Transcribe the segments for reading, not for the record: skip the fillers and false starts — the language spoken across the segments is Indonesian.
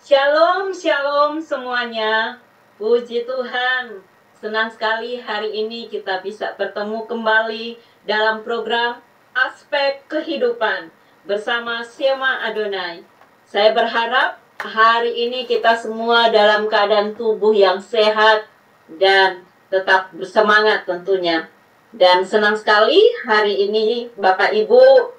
Shalom, shalom semuanya. Puji Tuhan. Senang sekali hari ini kita bisa bertemu kembali dalam program Aspek Kehidupan bersama Shema Adonai. Saya berharap hari ini kita semua dalam keadaan tubuh yang sehat dan tetap bersemangat tentunya. Dan senang sekali hari ini Bapak Ibu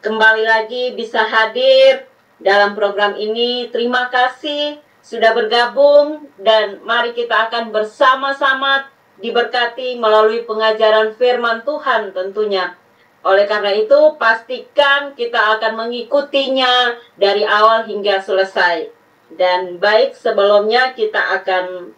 kembali lagi bisa hadir dalam program ini. Terima kasih sudah bergabung dan mari kita akan bersama-sama diberkati melalui pengajaran firman Tuhan tentunya. Oleh karena itu, pastikan kita akan mengikutinya dari awal hingga selesai. Dan baik, sebelumnya kita akan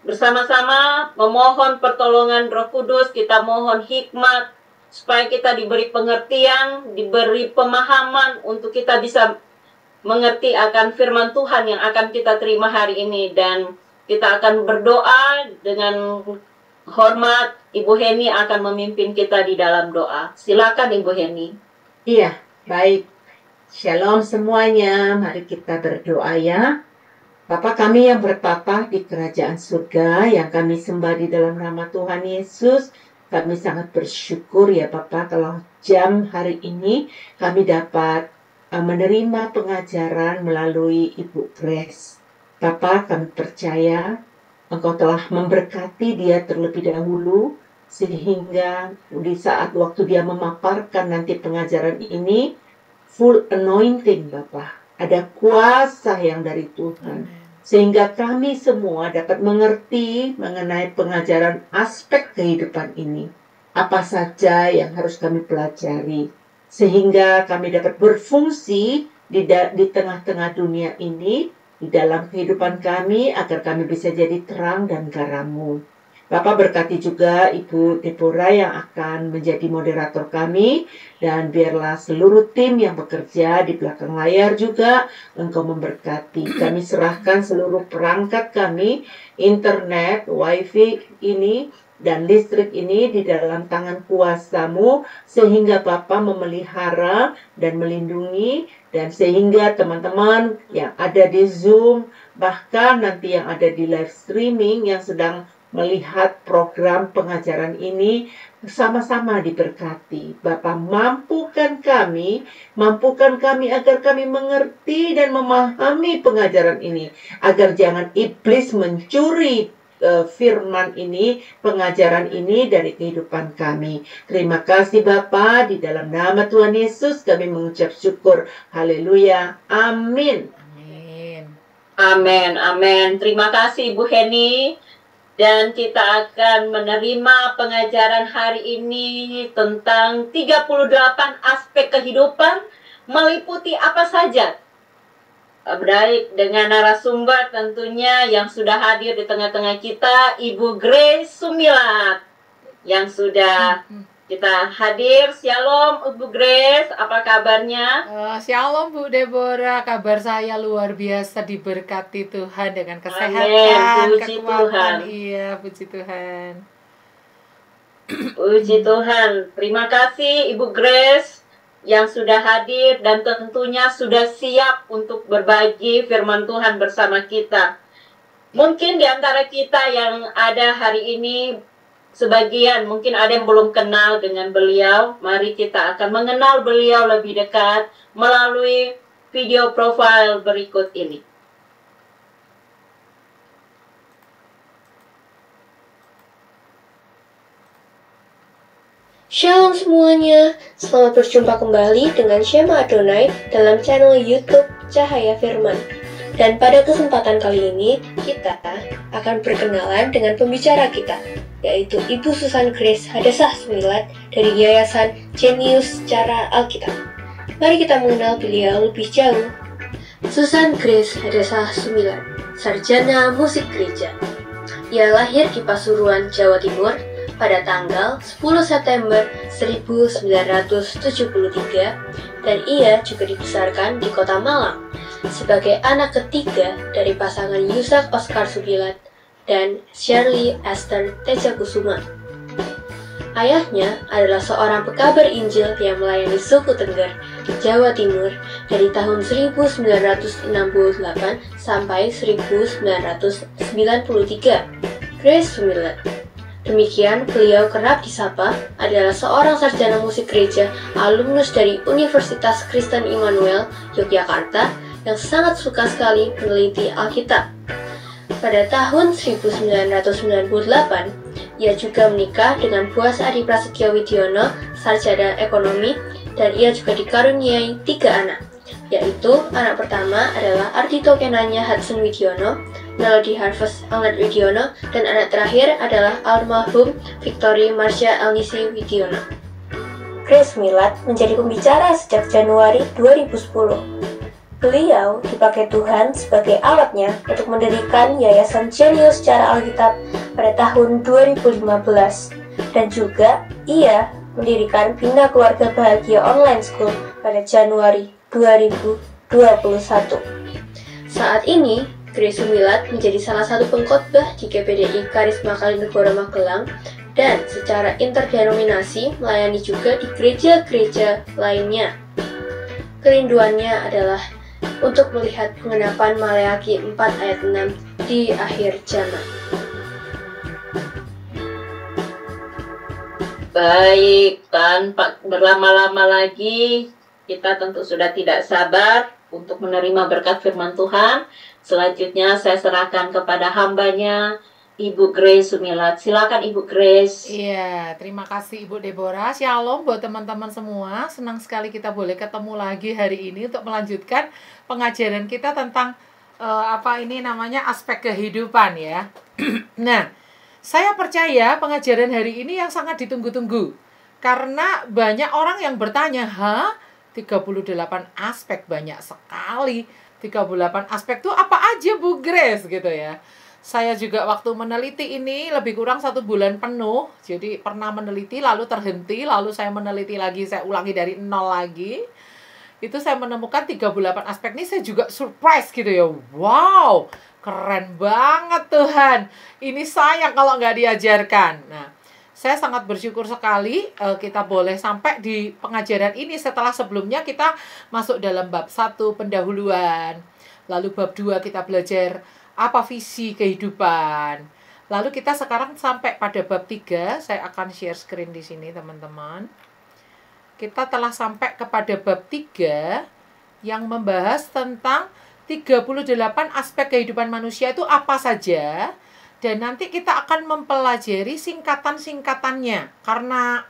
bersama-sama memohon pertolongan Roh Kudus, kita mohon hikmat supaya kita diberi pengertian, diberi pemahaman untuk kita bisa mengerti akan firman Tuhan yang akan kita terima hari ini. Dan kita akan berdoa dengan hormat. Ibu Heni akan memimpin kita di dalam doa. Silakan Ibu Heni. Iya, baik. Shalom semuanya, mari kita berdoa ya. Bapa kami yang bertata di kerajaan surga, yang kami sembah di dalam nama Tuhan Yesus, kami sangat bersyukur ya Bapak kalau jam hari ini kami dapat menerima pengajaran melalui Ibu Grace. Bapak, kami percaya Engkau telah memberkati dia terlebih dahulu, sehingga di saat waktu dia memaparkan nanti pengajaran ini, full anointing Bapak. Ada kuasa yang dari Tuhan. Sehingga kami semua dapat mengerti mengenai pengajaran aspek kehidupan ini. Apa saja yang harus kami pelajari. Sehingga kami dapat berfungsi di tengah-tengah dunia ini, di dalam kehidupan kami, agar kami bisa jadi terang dan garam-Mu. Bapak berkati juga Ibu Deborah yang akan menjadi moderator kami, dan biarlah seluruh tim yang bekerja di belakang layar juga Engkau memberkati. Kami serahkan seluruh perangkat kami, internet, wifi ini, dan listrik ini di dalam tangan kuasa-Mu, sehingga Bapak memelihara dan melindungi, dan sehingga teman-teman yang ada di Zoom, bahkan nanti yang ada di live streaming yang sedang melihat program pengajaran ini sama-sama diberkati. Bapak, mampukan kami agar kami mengerti dan memahami pengajaran ini, agar jangan iblis mencuri firman ini, pengajaran ini dari kehidupan kami. Terima kasih Bapa, di dalam nama Tuhan Yesus kami mengucap syukur. Haleluya. Amin. Amin, amin. Terima kasih Ibu Heni. Dan kita akan menerima pengajaran hari ini tentang 38 aspek kehidupan, meliputi apa saja. Baik, dengan narasumber tentunya yang sudah hadir di tengah-tengah kita, Ibu Grace Sumilat, yang sudah kita hadir. Shalom Ibu Grace, apa kabarnya? Shalom Bu Deborah, kabar saya luar biasa, diberkati Tuhan dengan kesehatan, Amin. Puji kekuatan. Tuhan. Iya, puji Tuhan. Puji Tuhan. Terima kasih Ibu Grace yang sudah hadir dan tentunya sudah siap untuk berbagi firman Tuhan bersama kita. Mungkin di antara kita yang ada hari ini, sebagian mungkin ada yang belum kenal dengan beliau. Mari kita akan mengenal beliau lebih dekat melalui video profile berikut ini. Shalom semuanya, selamat berjumpa kembali dengan Shema Adonai dalam channel YouTube Cahaya Firman. Dan pada kesempatan kali ini, kita akan berkenalan dengan pembicara kita, yaitu Ibu Susan Grace Hadasah Sumilat dari Yayasan Genius Cara Alkitab. Mari kita mengenal beliau lebih jauh. Susan Grace Hadasah Sumilat, sarjana musik gereja. Ia lahir di Pasuruan, Jawa Timur, pada tanggal 10 September 1973, dan ia juga dibesarkan di kota Malang sebagai anak ketiga dari pasangan Yusuf Oscar Sumilat dan Shirley Esther Tejakusuma. Ayahnya adalah seorang pekabar Injil yang melayani suku Tengger di Jawa Timur dari tahun 1968 sampai 1993. Grace Sumilat. Demikian, beliau kerap disapa adalah seorang sarjana musik gereja alumnus dari Universitas Kristen Immanuel, Yogyakarta, yang sangat suka sekali meneliti Alkitab. Pada tahun 1998, ia juga menikah dengan Boas Adi Prasetyo Widiono, sarjana ekonomi, dan ia juga dikaruniai 3 anak, yaitu anak pertama adalah Ardhito Kenanya Hudson Widiono, Melody Harvest Anglet Widiono, dan anak terakhir adalah almarhum Victory Marsha Elnisi Widiono. Grace Sumilat menjadi pembicara sejak Januari 2010. Beliau dipakai Tuhan sebagai alatnya untuk mendirikan Yayasan Jenius Secara Alkitab pada tahun 2015, dan juga ia mendirikan Bina Keluarga Bahagia Online School pada Januari 2021. Saat ini, Grace Sumilat menjadi salah satu pengkhotbah di GPDI Karisma Kalinegoro Magelang dan secara interdenominasi melayani juga di gereja-gereja lainnya. Kerinduannya adalah untuk melihat pengenapan Maleakhi 4 ayat 6 di akhir zaman. Baik, tanpa berlama-lama lagi, kita tentu sudah tidak sabar untuk menerima berkat firman Tuhan. Selanjutnya saya serahkan kepada hambanya, Ibu Grace Sumilat. Silakan Ibu Grace. Iya, terima kasih Ibu Deborah. Shalom buat teman-teman semua. Senang sekali kita boleh ketemu lagi hari ini untuk melanjutkan pengajaran kita tentang aspek kehidupan ya. Nah, saya percaya pengajaran hari ini yang sangat ditunggu-tunggu. Karena banyak orang yang bertanya, 38 aspek, banyak sekali. 38 aspek itu apa aja Bu Grace gitu ya. Saya juga waktu meneliti ini lebih kurang 1 bulan penuh. Jadi pernah meneliti lalu terhenti, lalu saya meneliti lagi, saya ulangi dari 0 lagi. Itu saya menemukan 38 aspek ini, saya juga surprise gitu ya. Wow, keren banget Tuhan. Ini sayang kalau nggak diajarkan. Nah, saya sangat bersyukur sekali kita boleh sampai di pengajaran ini setelah sebelumnya kita masuk dalam bab 1 pendahuluan. Lalu bab 2 kita belajar apa visi kehidupan. Lalu kita sekarang sampai pada bab 3. Saya akan share screen di sini teman-teman. Kita telah sampai kepada bab 3 yang membahas tentang 38 aspek kehidupan manusia itu apa saja. Dan nanti kita akan mempelajari singkatan-singkatannya. Karena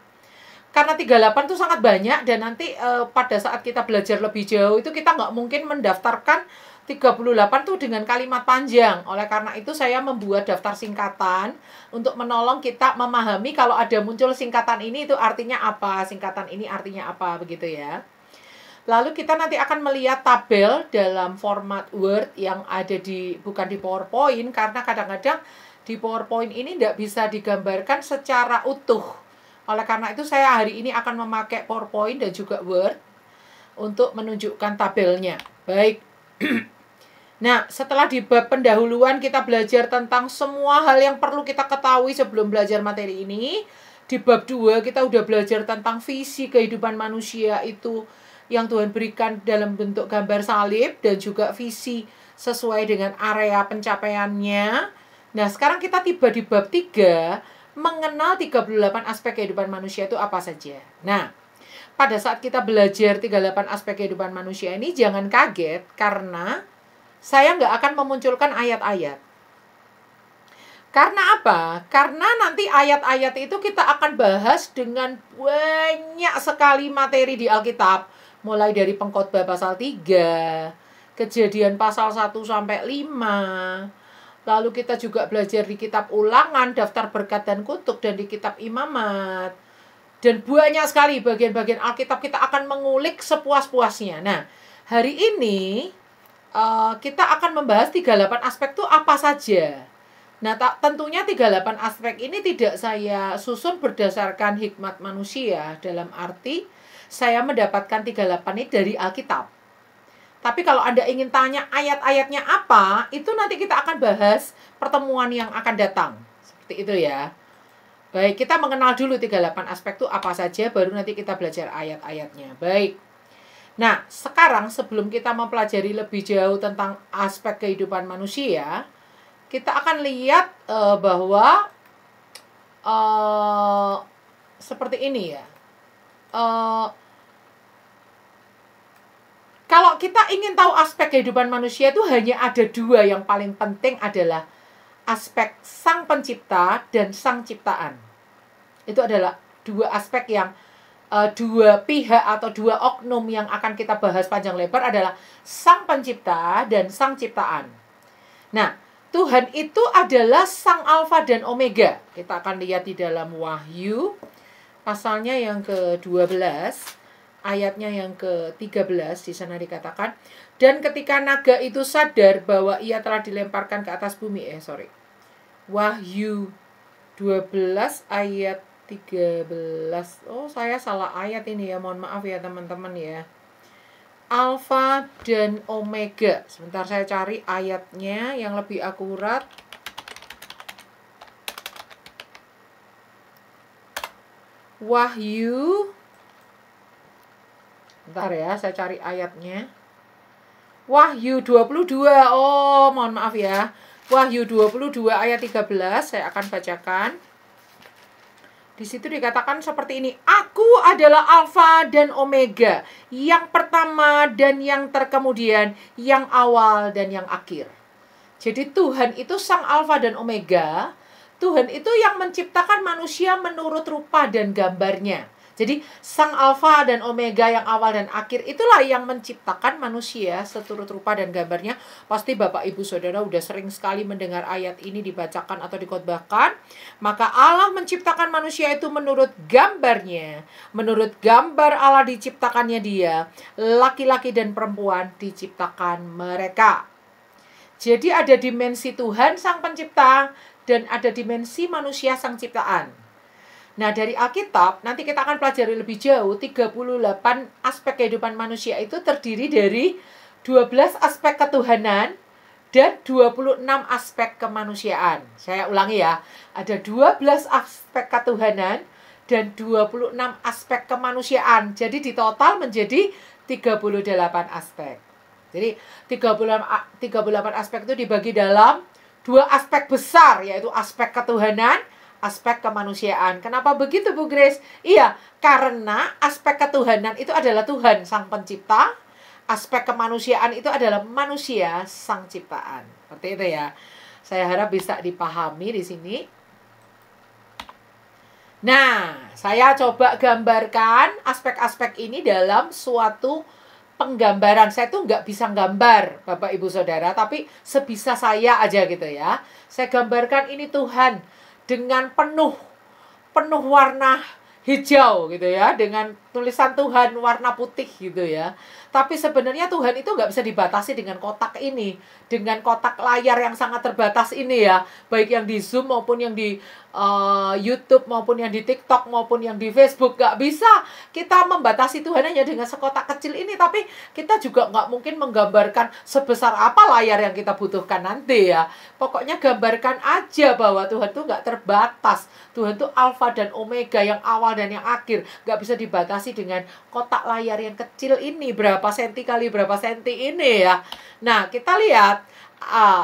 38 itu sangat banyak dan nanti pada saat kita belajar lebih jauh itu kita nggak mungkin mendaftarkan 38 tuh dengan kalimat panjang. Oleh karena itu saya membuat daftar singkatan untuk menolong kita memahami kalau ada muncul singkatan ini itu artinya apa, singkatan ini artinya apa, begitu ya. Lalu kita nanti akan melihat tabel dalam format Word yang ada bukan di PowerPoint, karena kadang-kadang di PowerPoint ini tidak bisa digambarkan secara utuh. Oleh karena itu saya hari ini akan memakai PowerPoint dan juga Word untuk menunjukkan tabelnya. Baik. Nah, setelah di bab pendahuluan kita belajar tentang semua hal yang perlu kita ketahui sebelum belajar materi ini. Di bab 2 kita udah belajar tentang visi kehidupan manusia itu yang Tuhan berikan dalam bentuk gambar salib dan juga visi sesuai dengan area pencapaiannya. Nah, sekarang kita tiba di bab 3, mengenal 38 aspek kehidupan manusia itu apa saja. Nah, pada saat kita belajar 38 aspek kehidupan manusia ini jangan kaget karena saya nggak akan memunculkan ayat-ayat. Karena apa? Karena nanti ayat-ayat itu kita akan bahas dengan banyak sekali materi di Alkitab. Mulai dari Pengkhotbah pasal 3, Kejadian pasal 1 sampai 5. Lalu kita juga belajar di kitab Ulangan, Daftar Berkat dan Kutuk, dan di kitab Imamat. Dan banyak sekali bagian-bagian Alkitab kita akan mengulik sepuas-puasnya. Nah, hari ini kita akan membahas 38 aspek itu apa saja. Nah, tentunya 38 aspek ini tidak saya susun berdasarkan hikmat manusia. Dalam arti, saya mendapatkan 38 ini dari Alkitab. Tapi kalau Anda ingin tanya ayat-ayatnya apa, itu nanti kita akan bahas pertemuan yang akan datang. Seperti itu ya. Baik, kita mengenal dulu 38 aspek itu apa saja, baru nanti kita belajar ayat-ayatnya. Baik. Nah, sekarang sebelum kita mempelajari lebih jauh tentang aspek kehidupan manusia, kita akan lihat bahwa seperti ini ya. Kalau kita ingin tahu aspek kehidupan manusia itu hanya ada dua yang paling penting adalah aspek sang pencipta dan sang ciptaan. Itu adalah dua aspek yang dua pihak atau dua oknum yang akan kita bahas panjang lebar adalah sang pencipta dan sang ciptaan. Nah, Tuhan itu adalah sang alfa dan omega. Kita akan lihat di dalam Wahyu pasalnya yang ke-12, ayatnya yang ke-13 di sana dikatakan, dan ketika naga itu sadar bahwa ia telah dilemparkan ke atas bumi, Wahyu 12 ayat 13. Oh, saya salah ayat ini ya. Mohon maaf ya teman-teman ya. Alfa dan omega. Sebentar saya cari ayatnya yang lebih akurat. Wahyu. Bentar ya, saya cari ayatnya. Wahyu 22. Oh, mohon maaf ya. Wahyu 22 ayat 13 saya akan bacakan. Di situ dikatakan seperti ini, Aku adalah Alfa dan Omega, yang pertama dan yang terkemudian, yang awal dan yang akhir. Jadi Tuhan itu sang Alfa dan Omega. Tuhan itu yang menciptakan manusia menurut rupa dan gambarnya. Jadi sang Alfa dan Omega yang awal dan akhir itulah yang menciptakan manusia seturut rupa dan gambarnya. Pasti Bapak Ibu Saudara udah sering sekali mendengar ayat ini dibacakan atau dikhotbahkan. Maka Allah menciptakan manusia itu menurut gambarnya. Menurut gambar Allah diciptakannya dia. Laki-laki dan perempuan diciptakan mereka. Jadi ada dimensi Tuhan sang pencipta dan ada dimensi manusia sang ciptaan. Nah, dari Alkitab, nanti kita akan pelajari lebih jauh, 38 aspek kehidupan manusia itu terdiri dari 12 aspek ketuhanan dan 26 aspek kemanusiaan. Saya ulangi ya, ada 12 aspek ketuhanan dan 26 aspek kemanusiaan. Jadi di total menjadi 38 aspek. Jadi 38 aspek itu dibagi dalam dua aspek besar, yaitu aspek ketuhanan, aspek kemanusiaan. Kenapa begitu Bu Grace? Iya, karena aspek ketuhanan itu adalah Tuhan sang pencipta, aspek kemanusiaan itu adalah manusia sang ciptaan. Seperti itu ya. Saya harap bisa dipahami di sini. Nah, saya coba gambarkan aspek-aspek ini dalam suatu penggambaran. Saya tuh nggak bisa gambar, Bapak Ibu Saudara, tapi sebisa saya aja gitu ya. Saya gambarkan ini Tuhan dengan penuh warna hijau gitu ya, dengan tulisan Tuhan warna putih gitu ya. Tapi sebenarnya Tuhan itu nggak bisa dibatasi dengan kotak ini, dengan kotak layar yang sangat terbatas ini ya, baik yang di Zoom maupun yang di YouTube maupun yang di TikTok maupun yang di Facebook. Nggak bisa kita membatasi Tuhan hanya dengan sekotak kecil ini, tapi kita juga nggak mungkin menggambarkan sebesar apa layar yang kita butuhkan nanti ya. Pokoknya gambarkan aja bahwa Tuhan itu nggak terbatas. Tuhan itu Alfa dan Omega, yang awal dan yang akhir. Nggak bisa dibatasi dengan kotak layar yang kecil ini, berapa senti kali berapa senti ini ya. Nah, kita lihat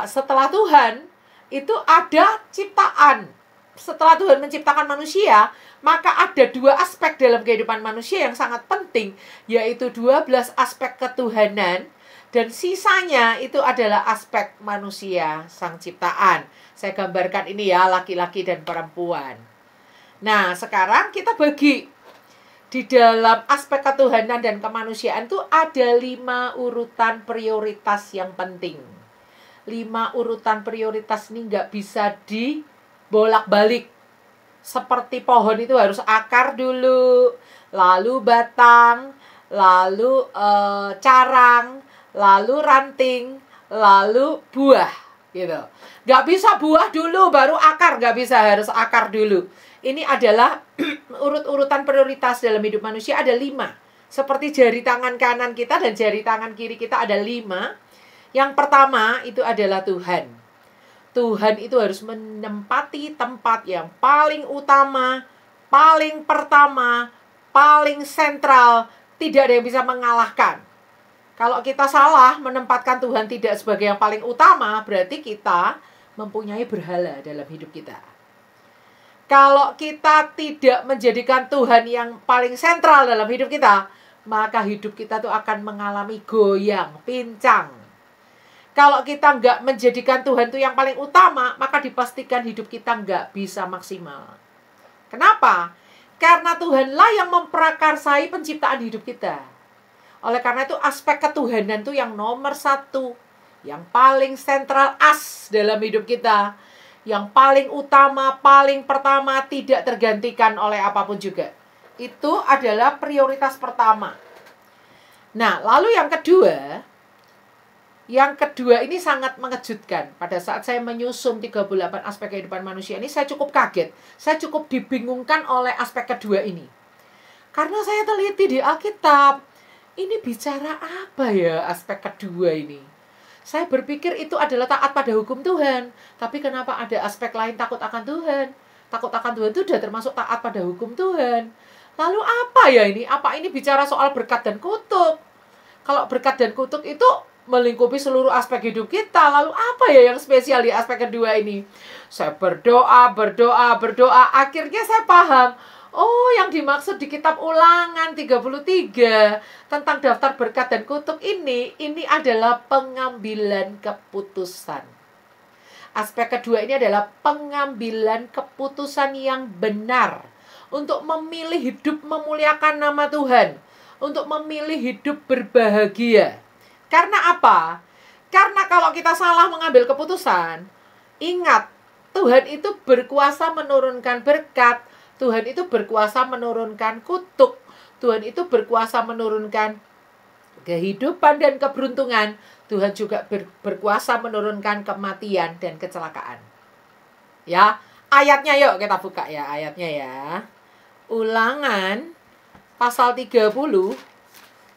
setelah Tuhan itu ada ciptaan. Setelah Tuhan menciptakan manusia, maka ada dua aspek dalam kehidupan manusia yang sangat penting, yaitu 12 aspek ketuhanan, dan sisanya itu adalah aspek manusia sang ciptaan. Saya gambarkan ini ya, laki-laki dan perempuan. Nah, sekarang kita bagi. Di dalam aspek ketuhanan dan kemanusiaan itu ada 5 urutan prioritas yang penting. 5 urutan prioritas ini nggak bisa dibolak-balik. Seperti pohon itu harus akar dulu, lalu batang, lalu carang, lalu ranting, lalu buah gitu. Nggak bisa buah dulu baru akar, nggak bisa, harus akar dulu. Ini adalah urut-urutan prioritas dalam hidup manusia, ada 5. Seperti jari tangan kanan kita dan jari tangan kiri kita ada 5. Yang pertama itu adalah Tuhan. Tuhan itu harus menempati tempat yang paling utama, paling pertama, paling sentral tidak ada yang bisa mengalahkan. Kalau kita salah menempatkan Tuhan tidak sebagai yang paling utama, berarti kita mempunyai berhala dalam hidup kita. Kalau kita tidak menjadikan Tuhan yang paling sentral dalam hidup kita, maka hidup kita tuh akan mengalami goyang, pincang. Kalau kita nggak menjadikan Tuhan itu yang paling utama, maka dipastikan hidup kita nggak bisa maksimal. Kenapa? Karena Tuhanlah yang memprakarsai penciptaan hidup kita. Oleh karena itu aspek ketuhanan itu yang nomor satu, yang paling sentral dalam hidup kita, yang paling utama, paling pertama, tidak tergantikan oleh apapun juga. Itu adalah prioritas pertama. Nah, lalu yang kedua ini sangat mengejutkan. Pada saat saya menyusun 38 aspek kehidupan manusia ini, saya cukup kaget. Saya cukup dibingungkan oleh aspek kedua ini. Karena saya teliti di Alkitab, ini bicara apa ya aspek kedua ini? Saya berpikir itu adalah taat pada hukum Tuhan. Tapi kenapa ada aspek lain takut akan Tuhan? Takut akan Tuhan itu sudah termasuk taat pada hukum Tuhan. Lalu apa ya ini? Apa ini bicara soal berkat dan kutuk? Kalau berkat dan kutuk itu melingkupi seluruh aspek hidup kita. Lalu apa ya yang spesial di aspek kedua ini? Saya berdoa. Akhirnya saya paham. Oh, yang dimaksud di kitab Ulangan 33 tentang daftar berkat dan kutuk ini adalah pengambilan keputusan. Aspek kedua ini adalah pengambilan keputusan yang benar untuk memilih hidup memuliakan nama Tuhan, untuk memilih hidup berbahagia. Karena apa? Karena kalau kita salah mengambil keputusan, ingat, Tuhan itu berkuasa menurunkan berkat, Tuhan itu berkuasa menurunkan kutuk, Tuhan itu berkuasa menurunkan kehidupan dan keberuntungan, Tuhan juga berkuasa menurunkan kematian dan kecelakaan. Ya, ayatnya yuk kita buka ya, ayatnya ya. Ulangan pasal 30.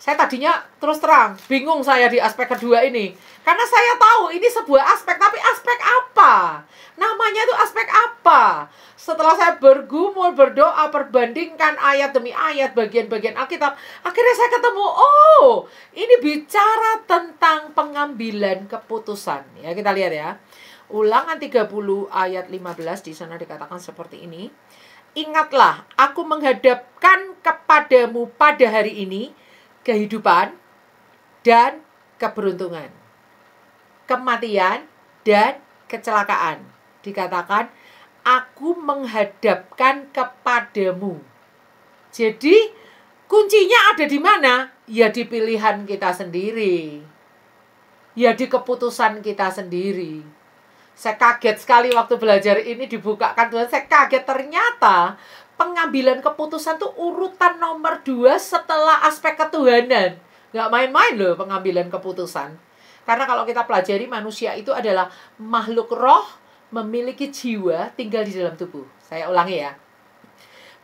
Saya tadinya terus terang bingung saya di aspek kedua ini. Karena saya tahu ini sebuah aspek, tapi aspek apa? Namanya itu aspek apa? Setelah saya bergumul, berdoa, perbandingkan ayat demi ayat, bagian-bagian Alkitab, akhirnya saya ketemu, oh, ini bicara tentang pengambilan keputusan. Ya, kita lihat ya. Ulangan 30 ayat 15 di sana dikatakan seperti ini. Ingatlah, aku menghadapkan kepadamu pada hari ini kehidupan dan keberuntungan, kematian dan kecelakaan. Dikatakan, aku menghadapkan kepadamu. Jadi, kuncinya ada di mana? Ya di pilihan kita sendiri. Ya di keputusan kita sendiri. Saya kaget sekali waktu belajar ini dibukakan Tuhan. Saya kaget ternyata pengambilan keputusan tuh urutan nomor 2 setelah aspek ketuhanan. Nggak main-main loh pengambilan keputusan. Karena kalau kita pelajari manusia itu adalah makhluk roh, memiliki jiwa, tinggal di dalam tubuh. Saya ulangi ya.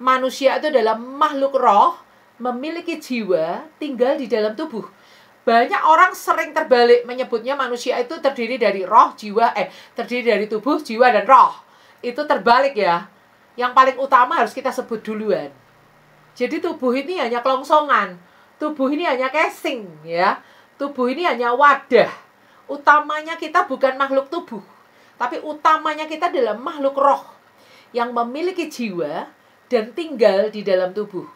Manusia itu adalah makhluk roh, memiliki jiwa, tinggal di dalam tubuh. Banyak orang sering terbalik menyebutnya manusia itu terdiri dari roh, jiwa, terdiri dari tubuh, jiwa, dan roh. Itu terbalik ya. Yang paling utama harus kita sebut duluan. Jadi tubuh ini hanya kelongsongan. Tubuh ini hanya casing ya. Tubuh ini hanya wadah. Utamanya kita bukan makhluk tubuh. Tapi utamanya kita adalah makhluk roh yang memiliki jiwa dan tinggal di dalam tubuh.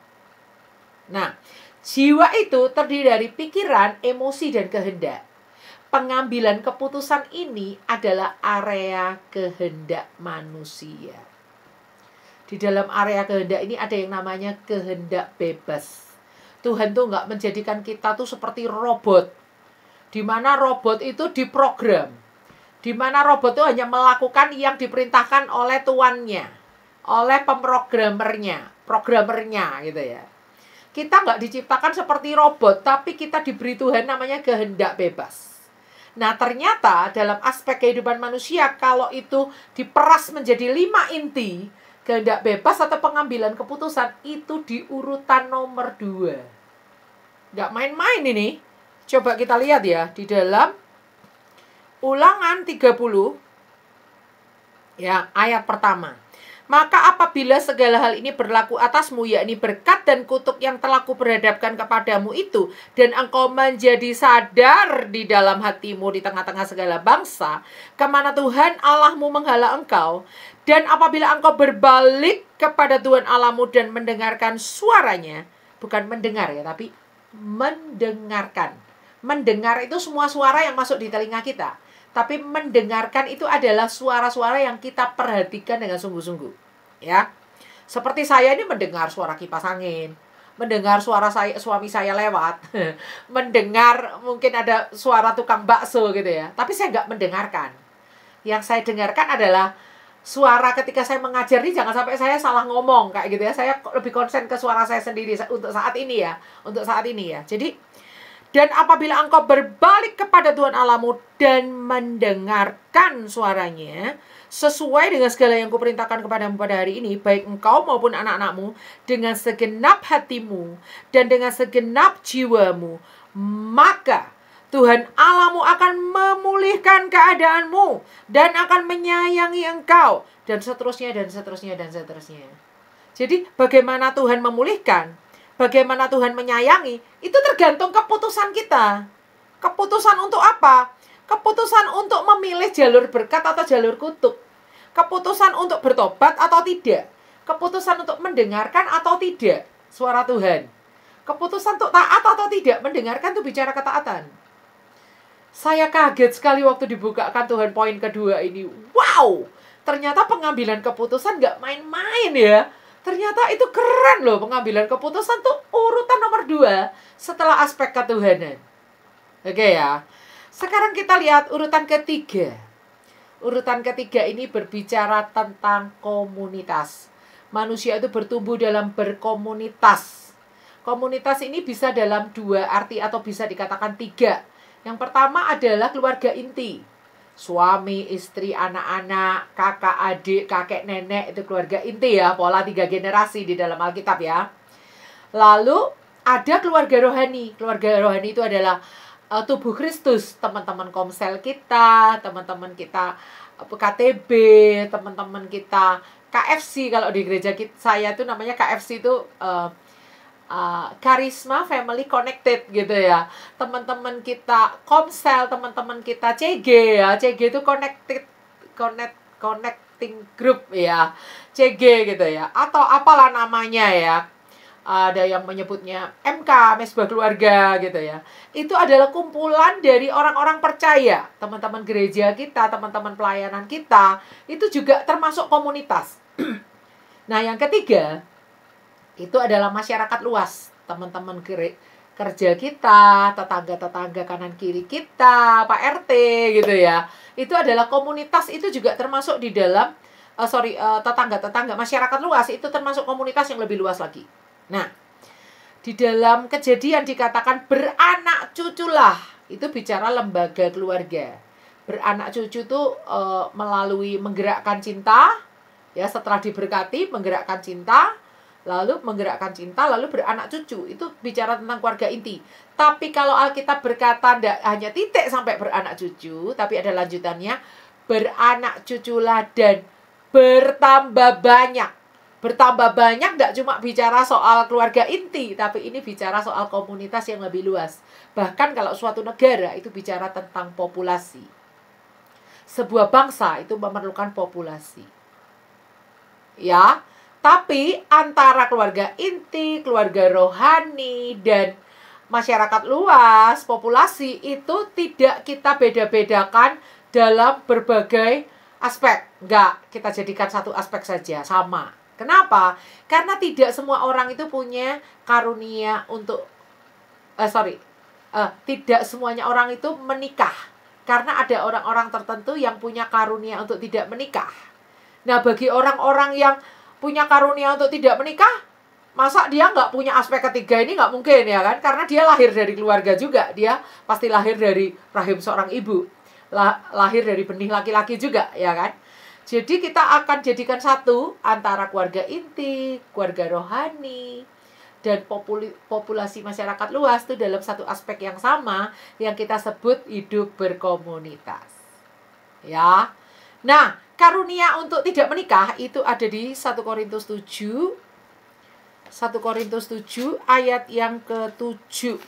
Nah, jiwa itu terdiri dari pikiran, emosi, dan kehendak. Pengambilan keputusan ini adalah area kehendak manusia. Di dalam area kehendak ini ada yang namanya kehendak bebas. Tuhan tuh nggak menjadikan kita tuh seperti robot. Di mana robot itu diprogram. Di mana robot itu hanya melakukan yang diperintahkan oleh tuannya, oleh programmernya gitu ya. Kita nggak diciptakan seperti robot, tapi kita diberi Tuhan namanya kehendak bebas. Nah, ternyata dalam aspek kehidupan manusia, kalau itu diperas menjadi 5 inti, kehendak bebas atau pengambilan keputusan, itu di urutan nomor 2. Nggak main-main ini. Coba kita lihat ya, di dalam Ulangan 30, ya, ayat pertama. Maka apabila segala hal ini berlaku atasmu, yakni berkat dan kutuk yang telah kuperhadapkan kepadamu itu, dan engkau menjadi sadar di dalam hatimu di tengah-tengah segala bangsa, kemana Tuhan Allahmu menghala engkau, dan apabila engkau berbalik kepada Tuhan Allahmu dan mendengarkan suaranya, bukan mendengar ya, tapi mendengarkan. Mendengar itu semua suara yang masuk di telinga kita. Tapi mendengarkan itu adalah suara-suara yang kita perhatikan dengan sungguh-sungguh. Ya. Seperti saya ini mendengar suara kipas angin, mendengar suara suami saya lewat, mendengar mungkin ada suara tukang bakso gitu ya. Tapi saya nggak mendengarkan. Yang saya dengarkan adalah suara ketika saya mengajar ini, jangan sampai saya salah ngomong kayak gitu ya. Saya lebih konsen ke suara saya sendiri untuk saat ini ya. Untuk saat ini ya. Jadi, dan apabila engkau berbalik kepada Tuhan Allahmu dan mendengarkan suaranya, sesuai dengan segala yang kuperintahkan kepadamu pada hari ini, baik engkau maupun anak-anakmu, dengan segenap hatimu dan dengan segenap jiwamu, maka Tuhan Allahmu akan memulihkan keadaanmu dan akan menyayangi engkau, dan seterusnya, dan seterusnya, dan seterusnya. Jadi bagaimana Tuhan memulihkan, bagaimana Tuhan menyayangi, itu tergantung keputusan kita. Keputusan untuk apa? Keputusan untuk memilih jalur berkat atau jalur kutuk. Keputusan untuk bertobat atau tidak. Keputusan untuk mendengarkan atau tidak suara Tuhan. Keputusan untuk taat atau tidak. Mendengarkan itu bicara ketaatan. Saya kaget sekali waktu dibukakan Tuhan poin kedua ini. Wow! Ternyata pengambilan keputusan gak main-main ya. Ternyata itu keren loh, pengambilan keputusan tuh urutan nomor 2 setelah aspek ketuhanan. Oke ya. Sekarang kita lihat urutan ketiga. Urutan ketiga ini berbicara tentang komunitas. Manusia itu bertumbuh dalam berkomunitas. Komunitas ini bisa dalam 2 arti atau bisa dikatakan 3. Yang pertama adalah keluarga inti. Suami, istri, anak-anak, kakak, adik, kakek, nenek, itu keluarga inti ya. Pola 3 generasi di dalam Alkitab ya. Lalu ada keluarga rohani. Keluarga rohani itu adalah tubuh Kristus. Teman-teman komsel kita, teman-teman kita KTB, teman-teman kita KFC. Kalau di gereja saya itu namanya KFC itu Karisma Family Connected gitu ya. Teman-teman kita komsel, teman-teman kita CG ya. CG itu connecting group ya. CG gitu ya. Atau apalah namanya ya. Ada yang menyebutnya MK, Mesbah Keluarga gitu ya. Itu adalah kumpulan dari orang-orang percaya. Teman-teman gereja kita, teman-teman pelayanan kita, itu juga termasuk komunitas. Nah, yang ketiga itu adalah masyarakat luas. Teman-teman kerja kita, tetangga-tetangga kanan kiri kita, Pak RT gitu ya. Itu adalah komunitas, itu juga termasuk di dalam tetangga-tetangga, masyarakat luas itu termasuk komunitas yang lebih luas lagi. Nah, di dalam Kejadian dikatakan beranak cuculah. Itu bicara lembaga keluarga. Beranak cucu itu melalui menggerakkan cinta, ya, setelah diberkati menggerakkan cinta, lalu menggerakkan cinta, lalu beranak cucu. Itu bicara tentang keluarga inti. Tapi kalau Alkitab berkata tidak hanya titik sampai beranak cucu, tapi ada lanjutannya, beranak cuculah dan bertambah banyak. Bertambah banyak tidak cuma bicara soal keluarga inti, tapi ini bicara soal komunitas yang lebih luas. Bahkan kalau suatu negara itu bicara tentang populasi. Sebuah bangsa itu memerlukan populasi. Ya, tapi antara keluarga inti, keluarga rohani, dan masyarakat luas, populasi itu tidak kita beda-bedakan dalam berbagai aspek. Enggak, kita jadikan satu aspek saja, sama. Kenapa? Karena tidak semua orang itu punya karunia untuk tidak semuanya orang itu menikah. Karena ada orang-orang tertentu yang punya karunia untuk tidak menikah. Nah, bagi orang-orang yang punya karunia untuk tidak menikah, masa dia nggak punya aspek ketiga ini? Nggak mungkin ya kan? Karena dia lahir dari keluarga juga. Dia pasti lahir dari rahim seorang ibu. Lahir dari benih laki-laki juga, ya kan? Jadi kita akan jadikan satu antara keluarga inti, keluarga rohani, dan populasi masyarakat luas itu dalam satu aspek yang sama yang kita sebut hidup berkomunitas. Ya. Nah, karunia untuk tidak menikah itu ada di 1 Korintus 7. 1 Korintus 7 ayat yang ke-7.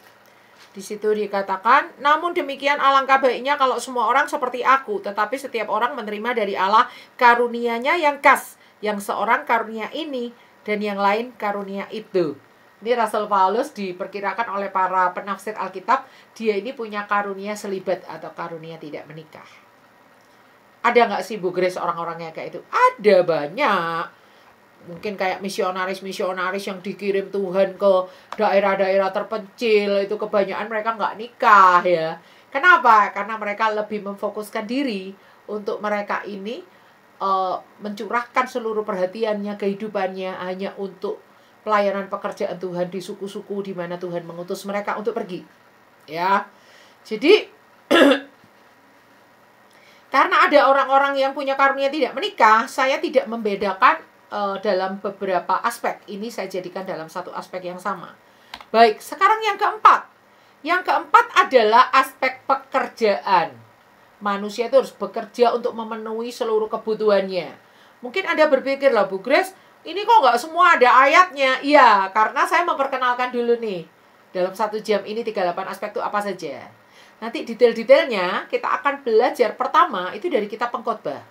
Di situ dikatakan, namun demikian alangkah baiknya kalau semua orang seperti aku, tetapi setiap orang menerima dari Allah karunia-Nya yang khas, yang seorang karunia ini dan yang lain karunia itu. Ini Rasul Paulus diperkirakan oleh para penafsir Alkitab, dia ini punya karunia selibat atau karunia tidak menikah. Ada nggak sih Bu Grace orang-orangnya kayak itu? Ada banyak. Mungkin kayak misionaris-misionaris yang dikirim Tuhan ke daerah-daerah terpencil, itu kebanyakan mereka nggak nikah ya. Kenapa? Karena mereka lebih memfokuskan diri untuk mereka ini mencurahkan seluruh perhatiannya, kehidupannya hanya untuk pelayanan pekerjaan Tuhan di suku-suku di mana Tuhan mengutus mereka untuk pergi. Ya. Jadi karena ada orang-orang yang punya karunia tidak menikah, saya tidak membedakan dalam beberapa aspek. Ini saya jadikan dalam satu aspek yang sama. Baik, sekarang yang keempat. Yang keempat adalah aspek pekerjaan. Manusia itu harus bekerja untuk memenuhi seluruh kebutuhannya. Mungkin Anda berpikir lah, Bu Grace, ini kok nggak semua ada ayatnya? Iya, karena saya memperkenalkan dulu nih. Dalam 1 jam ini 38 aspek itu apa saja. Nanti detail-detailnya kita akan belajar. Pertama, itu dari kitab Pengkhotbah.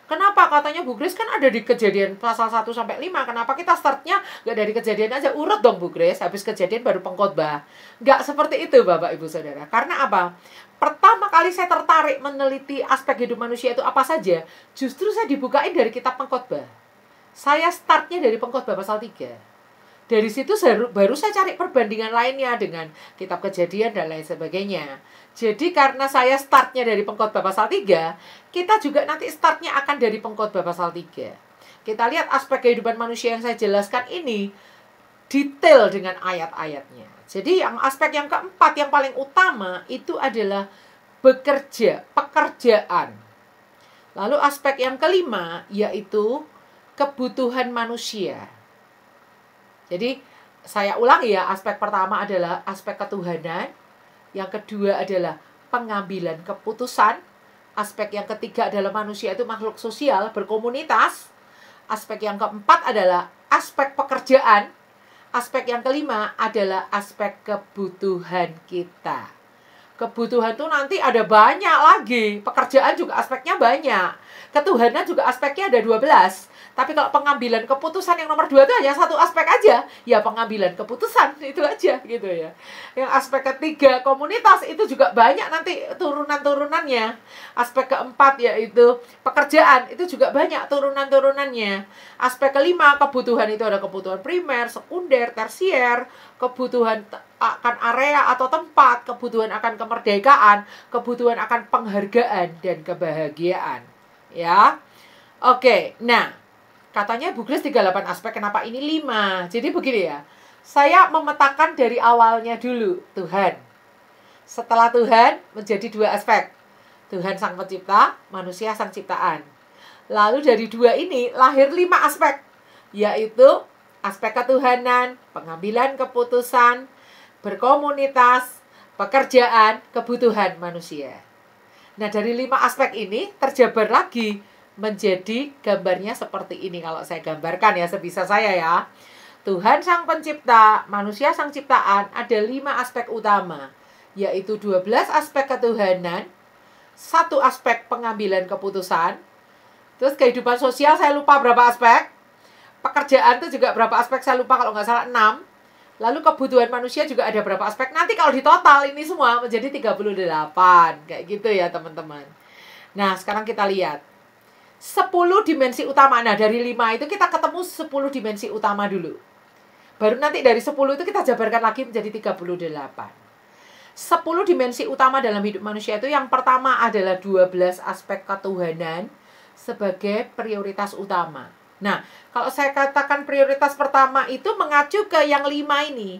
Kenapa katanya Bu Grace kan ada di Kejadian pasal 1 sampai 5. Kenapa kita startnya nggak dari Kejadian aja? Urut dong Bu Grace, habis Kejadian baru Pengkhotbah. Nggak seperti itu Bapak Ibu Saudara. Karena apa? Pertama kali saya tertarik meneliti aspek hidup manusia itu apa saja, justru saya dibukain dari kitab Pengkhotbah. Saya startnya dari Pengkhotbah pasal 3. Dari situ baru saya cari perbandingan lainnya dengan kitab Kejadian dan lain sebagainya. Jadi karena saya startnya dari Pengkhotbah pasal 3, kita juga nanti startnya akan dari Pengkhotbah pasal 3. Kita lihat aspek kehidupan manusia yang saya jelaskan ini detail dengan ayat-ayatnya. Jadi yang aspek yang keempat yang paling utama itu adalah bekerja, pekerjaan. Lalu aspek yang kelima yaitu kebutuhan manusia. Jadi saya ulangi ya, aspek pertama adalah aspek ketuhanan, yang kedua adalah pengambilan keputusan, aspek yang ketiga adalah manusia itu makhluk sosial, berkomunitas, aspek yang keempat adalah aspek pekerjaan, aspek yang kelima adalah aspek kebutuhan kita. Kebutuhan tuh nanti ada banyak lagi, pekerjaan juga aspeknya banyak, ketuhanan juga aspeknya ada 12. Tapi kalau pengambilan keputusan yang nomor 2 itu hanya satu aspek aja. Ya pengambilan keputusan itu aja gitu ya. Yang aspek ketiga komunitas itu juga banyak nanti turunan-turunannya. Aspek keempat yaitu pekerjaan itu juga banyak turunan-turunannya. Aspek kelima kebutuhan itu ada kebutuhan primer, sekunder, tersier. Kebutuhan akan area atau tempat. Kebutuhan akan kemerdekaan. Kebutuhan akan penghargaan dan kebahagiaan. Ya. Oke, nah. Katanya Bu Grace 38 aspek, kenapa ini 5? Jadi begini ya, saya memetakan dari awalnya dulu, Tuhan. Setelah Tuhan menjadi 2 aspek. Tuhan Sang Pencipta, manusia Sang Ciptaan. Lalu dari 2 ini lahir 5 aspek, yaitu aspek ketuhanan, pengambilan keputusan, berkomunitas, pekerjaan, kebutuhan manusia. Nah dari 5 aspek ini terjabar lagi menjadi gambarnya seperti ini kalau saya gambarkan ya sebisa saya ya. Tuhan Sang Pencipta, manusia Sang Ciptaan ada 5 aspek utama, yaitu 12 aspek ketuhanan, 1 aspek pengambilan keputusan, terus kehidupan sosial saya lupa berapa aspek, pekerjaan itu juga berapa aspek saya lupa kalau nggak salah 6, lalu kebutuhan manusia juga ada berapa aspek, nanti kalau ditotal ini semua menjadi 38, kayak gitu ya teman-teman. Nah sekarang kita lihat 10 dimensi utama. Nah dari 5 itu kita ketemu 10 dimensi utama dulu. Baru nanti dari 10 itu kita jabarkan lagi menjadi 38. 10 dimensi utama dalam hidup manusia itu yang pertama adalah 12 aspek ketuhanan sebagai prioritas utama. Nah kalau saya katakan prioritas pertama itu mengacu ke yang 5 ini.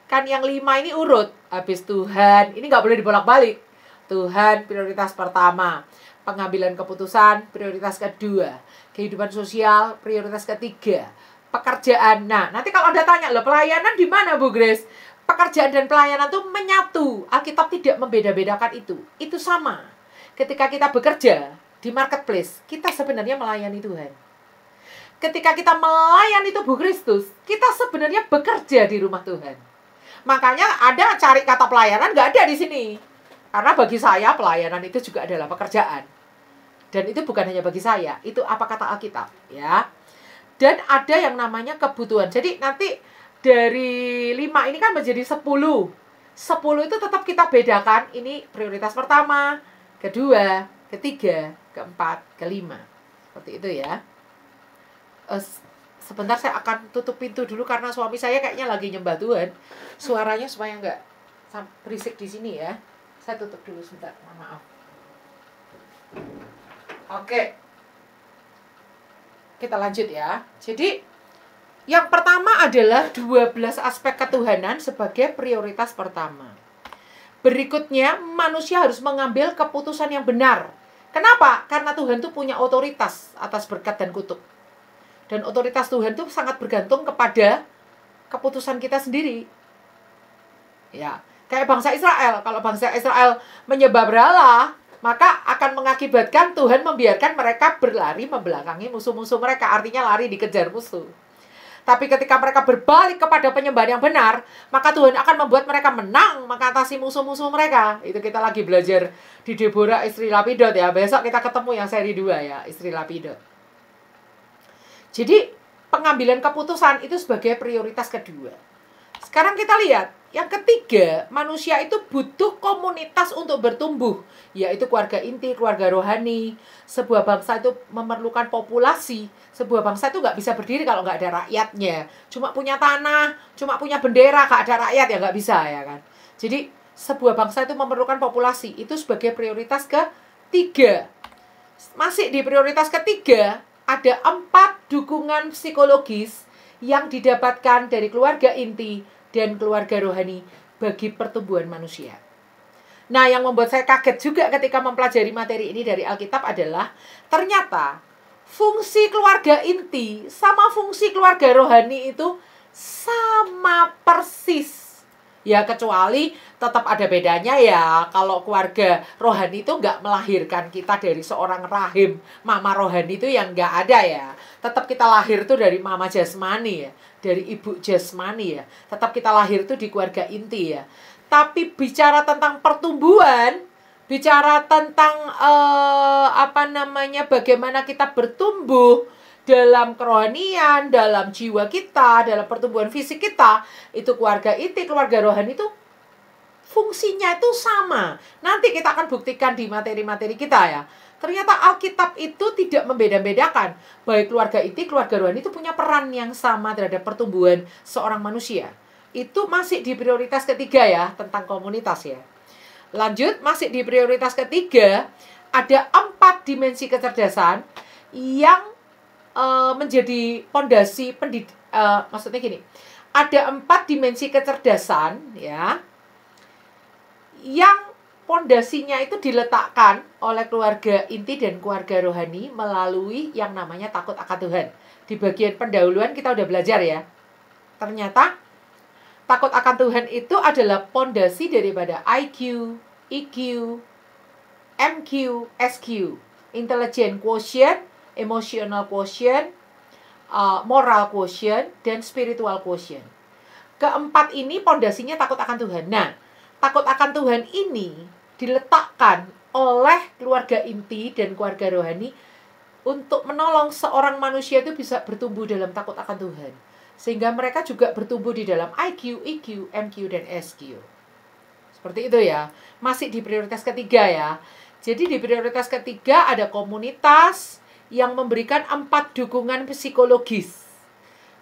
Kan yang 5 ini urut. Habis Tuhan, ini nggak boleh dibolak-balik. Tuhan prioritas pertama. Pengambilan keputusan, prioritas kedua. Kehidupan sosial, prioritas ketiga. Pekerjaan. Nah, nanti kalau Anda tanya, loh pelayanan di mana Bu Grace? Pekerjaan dan pelayanan itu menyatu. Alkitab tidak membeda-bedakan itu. Itu sama. Ketika kita bekerja, di marketplace, kita sebenarnya melayani Tuhan. Ketika kita melayani tubuh Kristus, kita sebenarnya bekerja di rumah Tuhan. Makanya ada cari kata pelayanan, nggak ada di sini. Karena bagi saya pelayanan itu juga adalah pekerjaan. Dan itu bukan hanya bagi saya, itu apa kata Alkitab, ya. Dan ada yang namanya kebutuhan. Jadi nanti dari 5 ini kan menjadi 10. 10 itu tetap kita bedakan, ini prioritas pertama, kedua, ketiga, keempat, kelima. Seperti itu ya. Sebentar saya akan tutup pintu dulu karena suami saya kayaknya lagi nyembah Tuhan. Suaranya supaya nggak berisik di sini ya. Saya tutup dulu sebentar, maaf. Oke. Kita lanjut ya. Jadi yang pertama adalah 12 aspek ketuhanan sebagai prioritas pertama. Berikutnya, manusia harus mengambil keputusan yang benar. Kenapa? Karena Tuhan itu punya otoritas atas berkat dan kutuk. Dan otoritas Tuhan itu sangat bergantung kepada keputusan kita sendiri. Ya, kayak bangsa Israel. Kalau bangsa Israel menyembah berhala, maka akan mengakibatkan Tuhan membiarkan mereka berlari membelakangi musuh-musuh mereka. Artinya lari dikejar musuh. Tapi ketika mereka berbalik kepada penyembahan yang benar, maka Tuhan akan membuat mereka menang mengatasi musuh-musuh mereka. Itu kita lagi belajar di Deborah istri Lapidot ya. Besok kita ketemu yang seri 2 ya, istri Lapidot. Jadi pengambilan keputusan itu sebagai prioritas kedua. Sekarang kita lihat, yang ketiga, manusia itu butuh komunitas untuk bertumbuh, yaitu keluarga inti, keluarga rohani. Sebuah bangsa itu memerlukan populasi. Sebuah bangsa itu nggak bisa berdiri kalau nggak ada rakyatnya. Cuma punya tanah, cuma punya bendera, nggak ada rakyat ya nggak bisa ya kan. Jadi sebuah bangsa itu memerlukan populasi. Itu sebagai prioritas ketiga. Masih di prioritas ketiga, ada 4 dukungan psikologis yang didapatkan dari keluarga inti dan keluarga rohani bagi pertumbuhan manusia. Nah, yang membuat saya kaget juga ketika mempelajari materi ini dari Alkitab adalah ternyata fungsi keluarga inti sama fungsi keluarga rohani itu sama persis. Ya, kecuali tetap ada bedanya ya. Kalau keluarga rohani itu nggak melahirkan kita dari seorang rahim. Mama rohani itu yang nggak ada ya. Tetap kita lahir tuh dari mama jasmani ya. Dari ibu jasmani ya. Tetap kita lahir tuh di keluarga inti ya. Tapi bicara tentang pertumbuhan, bicara tentang bagaimana kita bertumbuh dalam kerohanian, dalam jiwa kita, dalam pertumbuhan fisik kita, itu keluarga inti, keluarga rohani itu fungsinya itu sama. Nanti kita akan buktikan di materi-materi kita ya. Ternyata Alkitab itu tidak membeda-bedakan. Baik keluarga inti, keluarga rohani itu punya peran yang sama terhadap pertumbuhan seorang manusia. Itu masih di prioritas ketiga ya, tentang komunitas ya. Lanjut, masih di prioritas ketiga, ada 4 dimensi kecerdasan yang menjadi pondasi maksudnya gini, ada 4 dimensi kecerdasan ya, yang pondasinya itu diletakkan oleh keluarga inti dan keluarga rohani melalui yang namanya takut akan Tuhan. Di bagian pendahuluan kita udah belajar ya. Ternyata takut akan Tuhan itu adalah pondasi daripada IQ, EQ, MQ, SQ, intelligent quotient, emotional quotient, moral quotient, dan spiritual quotient. Keempat ini pondasinya takut akan Tuhan. Nah, takut akan Tuhan ini diletakkan oleh keluarga inti dan keluarga rohani untuk menolong seorang manusia itu bisa bertumbuh dalam takut akan Tuhan. Sehingga mereka juga bertumbuh di dalam IQ, EQ, MQ, dan SQ. Seperti itu ya. Masih di prioritas ketiga ya. Jadi di prioritas ketiga ada komunitas yang memberikan 4 dukungan psikologis.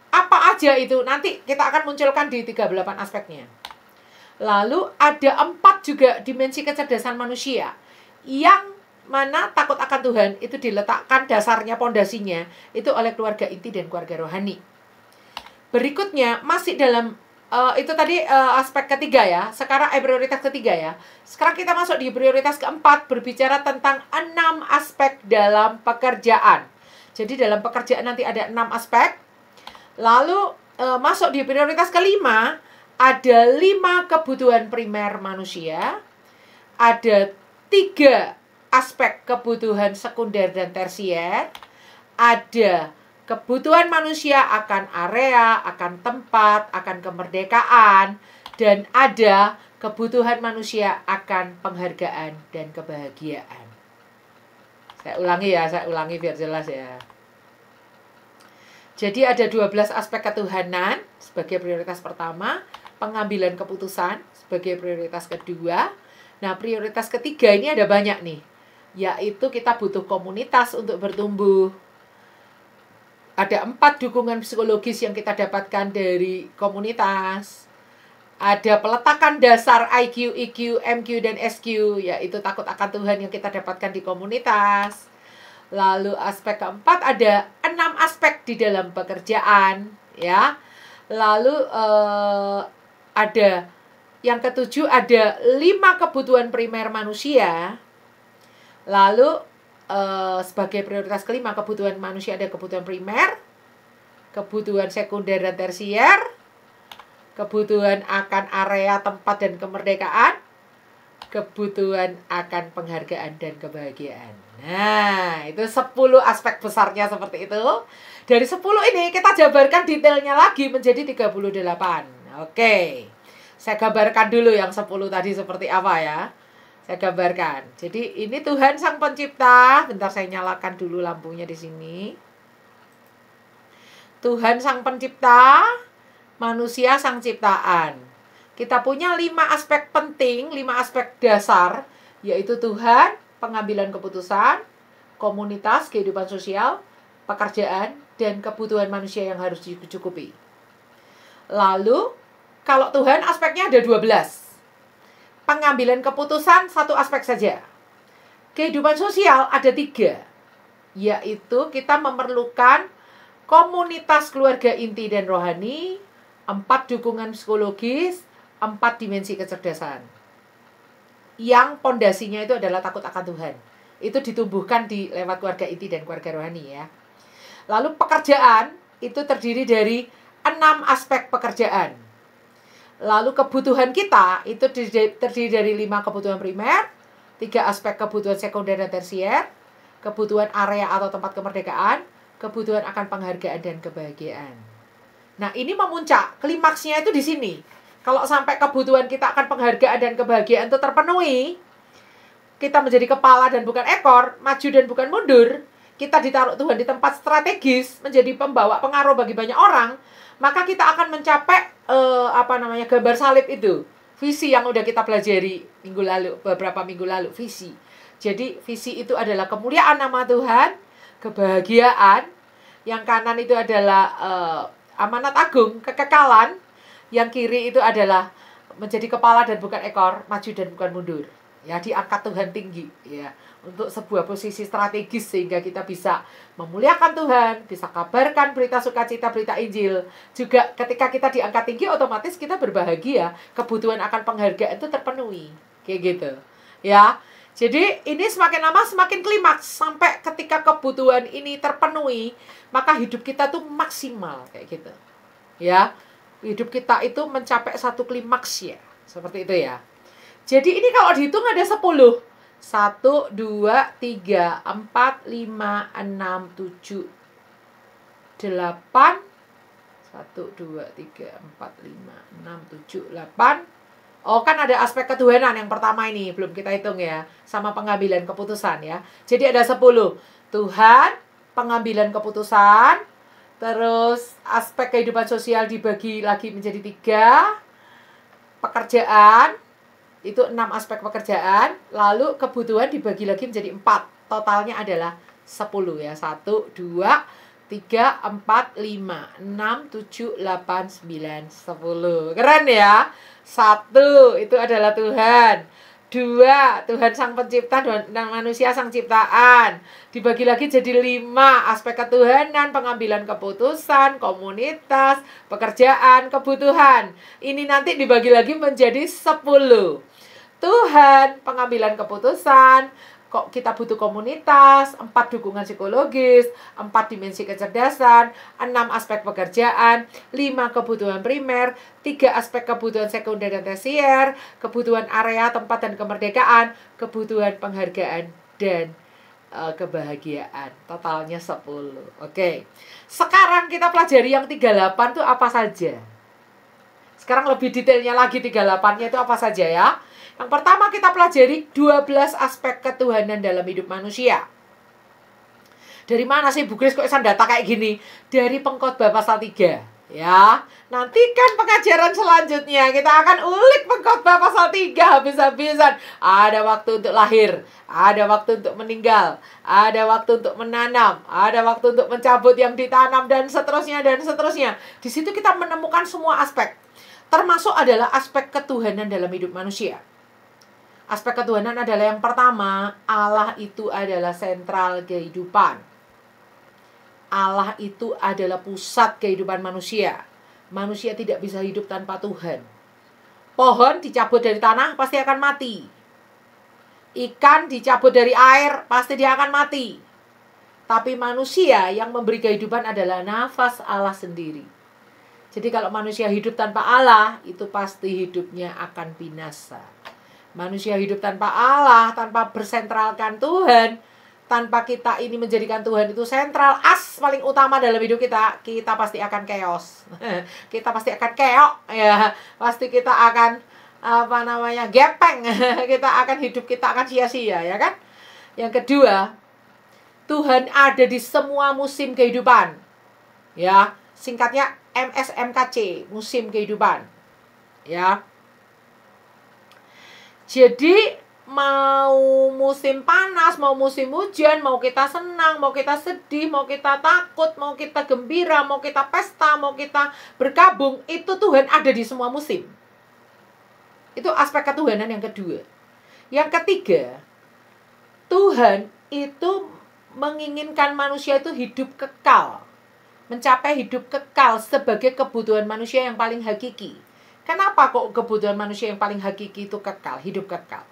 Apa aja itu? Nanti kita akan munculkan di 38 aspeknya. Lalu ada 4 juga dimensi kecerdasan manusia. Yang mana takut akan Tuhan itu diletakkan dasarnya, pondasinya itu oleh keluarga inti dan keluarga rohani. Berikutnya masih dalam itu tadi aspek ketiga ya. Sekarang prioritas ketiga ya. Sekarang kita masuk di prioritas keempat, berbicara tentang 6 aspek dalam pekerjaan. Jadi dalam pekerjaan nanti ada 6 aspek. Lalu masuk di prioritas kelima, ada 5 kebutuhan primer manusia. Ada 3 aspek kebutuhan sekunder dan tersier, ada kebutuhan manusia akan area, akan tempat, akan kemerdekaan, dan ada kebutuhan manusia akan penghargaan dan kebahagiaan. Saya ulangi biar jelas ya. Jadi ada 12 aspek ketuhanan sebagai prioritas pertama, pengambilan keputusan sebagai prioritas kedua. Nah, prioritas ketiga ini ada banyak nih, yaitu kita butuh komunitas untuk bertumbuh. Ada 4 dukungan psikologis yang kita dapatkan dari komunitas. Ada peletakan dasar IQ, EQ, MQ, dan SQ, yaitu takut akan Tuhan yang kita dapatkan di komunitas. Lalu aspek keempat ada 6 aspek di dalam pekerjaan, ya. Lalu ada yang ketujuh ada 5 kebutuhan primer manusia. Lalu sebagai prioritas kelima kebutuhan manusia ada kebutuhan primer, kebutuhan sekunder dan tersier, kebutuhan akan area, tempat, dan kemerdekaan, kebutuhan akan penghargaan dan kebahagiaan. Nah, itu 10 aspek besarnya seperti itu. Dari 10 ini kita jabarkan detailnya lagi menjadi 38. Oke. Saya gambarkan dulu yang 10 tadi seperti apa ya. Saya gambarkan. Jadi ini Tuhan Sang Pencipta. Bentar saya nyalakan dulu lampunya di sini. Tuhan Sang Pencipta, manusia sang ciptaan. Kita punya 5 aspek penting, 5 aspek dasar, yaitu Tuhan, pengambilan keputusan, komunitas, kehidupan sosial, pekerjaan, dan kebutuhan manusia yang harus dicukupi. Lalu, kalau Tuhan aspeknya ada 12. Pengambilan keputusan 1 aspek saja. Kehidupan sosial ada 3, yaitu kita memerlukan komunitas keluarga inti dan rohani, 4 dukungan psikologis, 4 dimensi kecerdasan. Yang pondasinya itu adalah takut akan Tuhan. Itu ditumbuhkan di lewat keluarga inti dan keluarga rohani ya. Lalu pekerjaan itu terdiri dari 6 aspek pekerjaan. Lalu kebutuhan kita itu terdiri dari 5 kebutuhan primer, 3 aspek kebutuhan sekunder dan tersier, kebutuhan area atau tempat kemerdekaan, kebutuhan akan penghargaan dan kebahagiaan. Nah, ini memuncak, klimaksnya itu di sini. Kalau sampai kebutuhan kita akan penghargaan dan kebahagiaan itu terpenuhi, kita menjadi kepala dan bukan ekor, maju dan bukan mundur, kita ditaruh Tuhan di tempat strategis, menjadi pembawa pengaruh bagi banyak orang, maka kita akan mencapai gambar salib itu. Visi yang udah kita pelajari beberapa minggu lalu, visi. Jadi visi itu adalah kemuliaan nama Tuhan, kebahagiaan, yang kanan itu adalah amanat agung, kekekalan. Yang kiri itu adalah menjadi kepala dan bukan ekor, maju dan bukan mundur. Ya, diangkat Tuhan tinggi ya, untuk sebuah posisi strategis sehingga kita bisa memuliakan Tuhan, bisa kabarkan berita sukacita, berita Injil. Juga ketika kita diangkat tinggi otomatis kita berbahagia, kebutuhan akan penghargaan itu terpenuhi. Kayak gitu. Ya. Jadi ini semakin lama semakin klimaks sampai ketika kebutuhan ini terpenuhi, maka hidup kita tuh maksimal kayak gitu. Ya. Hidup kita itu mencapai satu klimaks ya. Seperti itu ya. Jadi ini kalau dihitung ada 10. 1, 2, 3, 4, 5, 6, 7, 8. 1, 2, 3, 4, 5, 6, 7, 8. Oh, kan ada aspek ketuhanan yang pertama ini. Belum kita hitung ya. Sama pengambilan keputusan ya. Jadi ada 10. Tuhan, pengambilan keputusan. Terus aspek kehidupan sosial dibagi lagi menjadi 3. Pekerjaan. Itu 6 aspek pekerjaan. Lalu kebutuhan dibagi lagi menjadi 4. Totalnya adalah 10 ya. 1, 2, 3, 4, 5, 6, 7, 8, 9, 10. Keren ya. 1, itu adalah Tuhan. 2, Tuhan Sang Pencipta dan manusia Sang Ciptaan. Dibagi lagi jadi 5, aspek ketuhanan, pengambilan keputusan, komunitas, pekerjaan, kebutuhan. Ini nanti dibagi lagi menjadi 10. Tuhan, pengambilan keputusan, kok kita butuh komunitas, 4 dukungan psikologis, 4 dimensi kecerdasan, 6 aspek pekerjaan, 5 kebutuhan primer, 3 aspek kebutuhan sekunder dan tersier, kebutuhan area, tempat, dan kemerdekaan, kebutuhan penghargaan dan kebahagiaan. Totalnya 10. Oke. Sekarang kita pelajari yang 38 itu apa saja. Sekarang lebih detailnya lagi 38-nya itu apa saja ya. Yang pertama kita pelajari 12 aspek ketuhanan dalam hidup manusia. Dari mana sih Bu Kris kok data kayak gini? Dari Pengkhotbah pasal 3. Ya, nantikan pengajaran selanjutnya kita akan ulik Pengkhotbah pasal 3 habis-habisan. Ada waktu untuk lahir, ada waktu untuk meninggal, ada waktu untuk menanam, ada waktu untuk mencabut yang ditanam, dan seterusnya dan seterusnya. Di situ kita menemukan semua aspek. Termasuk adalah aspek ketuhanan dalam hidup manusia. Aspek ketuhanan adalah yang pertama, Allah itu adalah sentral kehidupan. Allah itu adalah pusat kehidupan manusia. Manusia tidak bisa hidup tanpa Tuhan. Pohon dicabut dari tanah pasti akan mati. Ikan dicabut dari air pasti dia akan mati. Tapi manusia yang memberi kehidupan adalah nafas Allah sendiri. Jadi kalau manusia hidup tanpa Allah, itu pasti hidupnya akan binasa. Manusia hidup tanpa Allah, tanpa bersentralkan Tuhan, tanpa kita ini menjadikan Tuhan itu sentral, paling utama dalam hidup kita, kita pasti akan chaos. Kita pasti akan keok, ya. Pasti kita akan gepeng. Hidup kita akan sia-sia, ya kan? Yang kedua, Tuhan ada di semua musim kehidupan. Ya, singkatnya MSMKC, musim kehidupan. Ya. Jadi mau musim panas, mau musim hujan, mau kita senang, mau kita sedih, mau kita takut, mau kita gembira, mau kita pesta, mau kita berkabung, itu Tuhan ada di semua musim. Itu aspek ketuhanan yang kedua. Yang ketiga, Tuhan itu menginginkan manusia itu hidup kekal. Mencapai hidup kekal sebagai kebutuhan manusia yang paling hakiki. Kenapa kok kebutuhan manusia yang paling hakiki itu kekal, hidup kekal?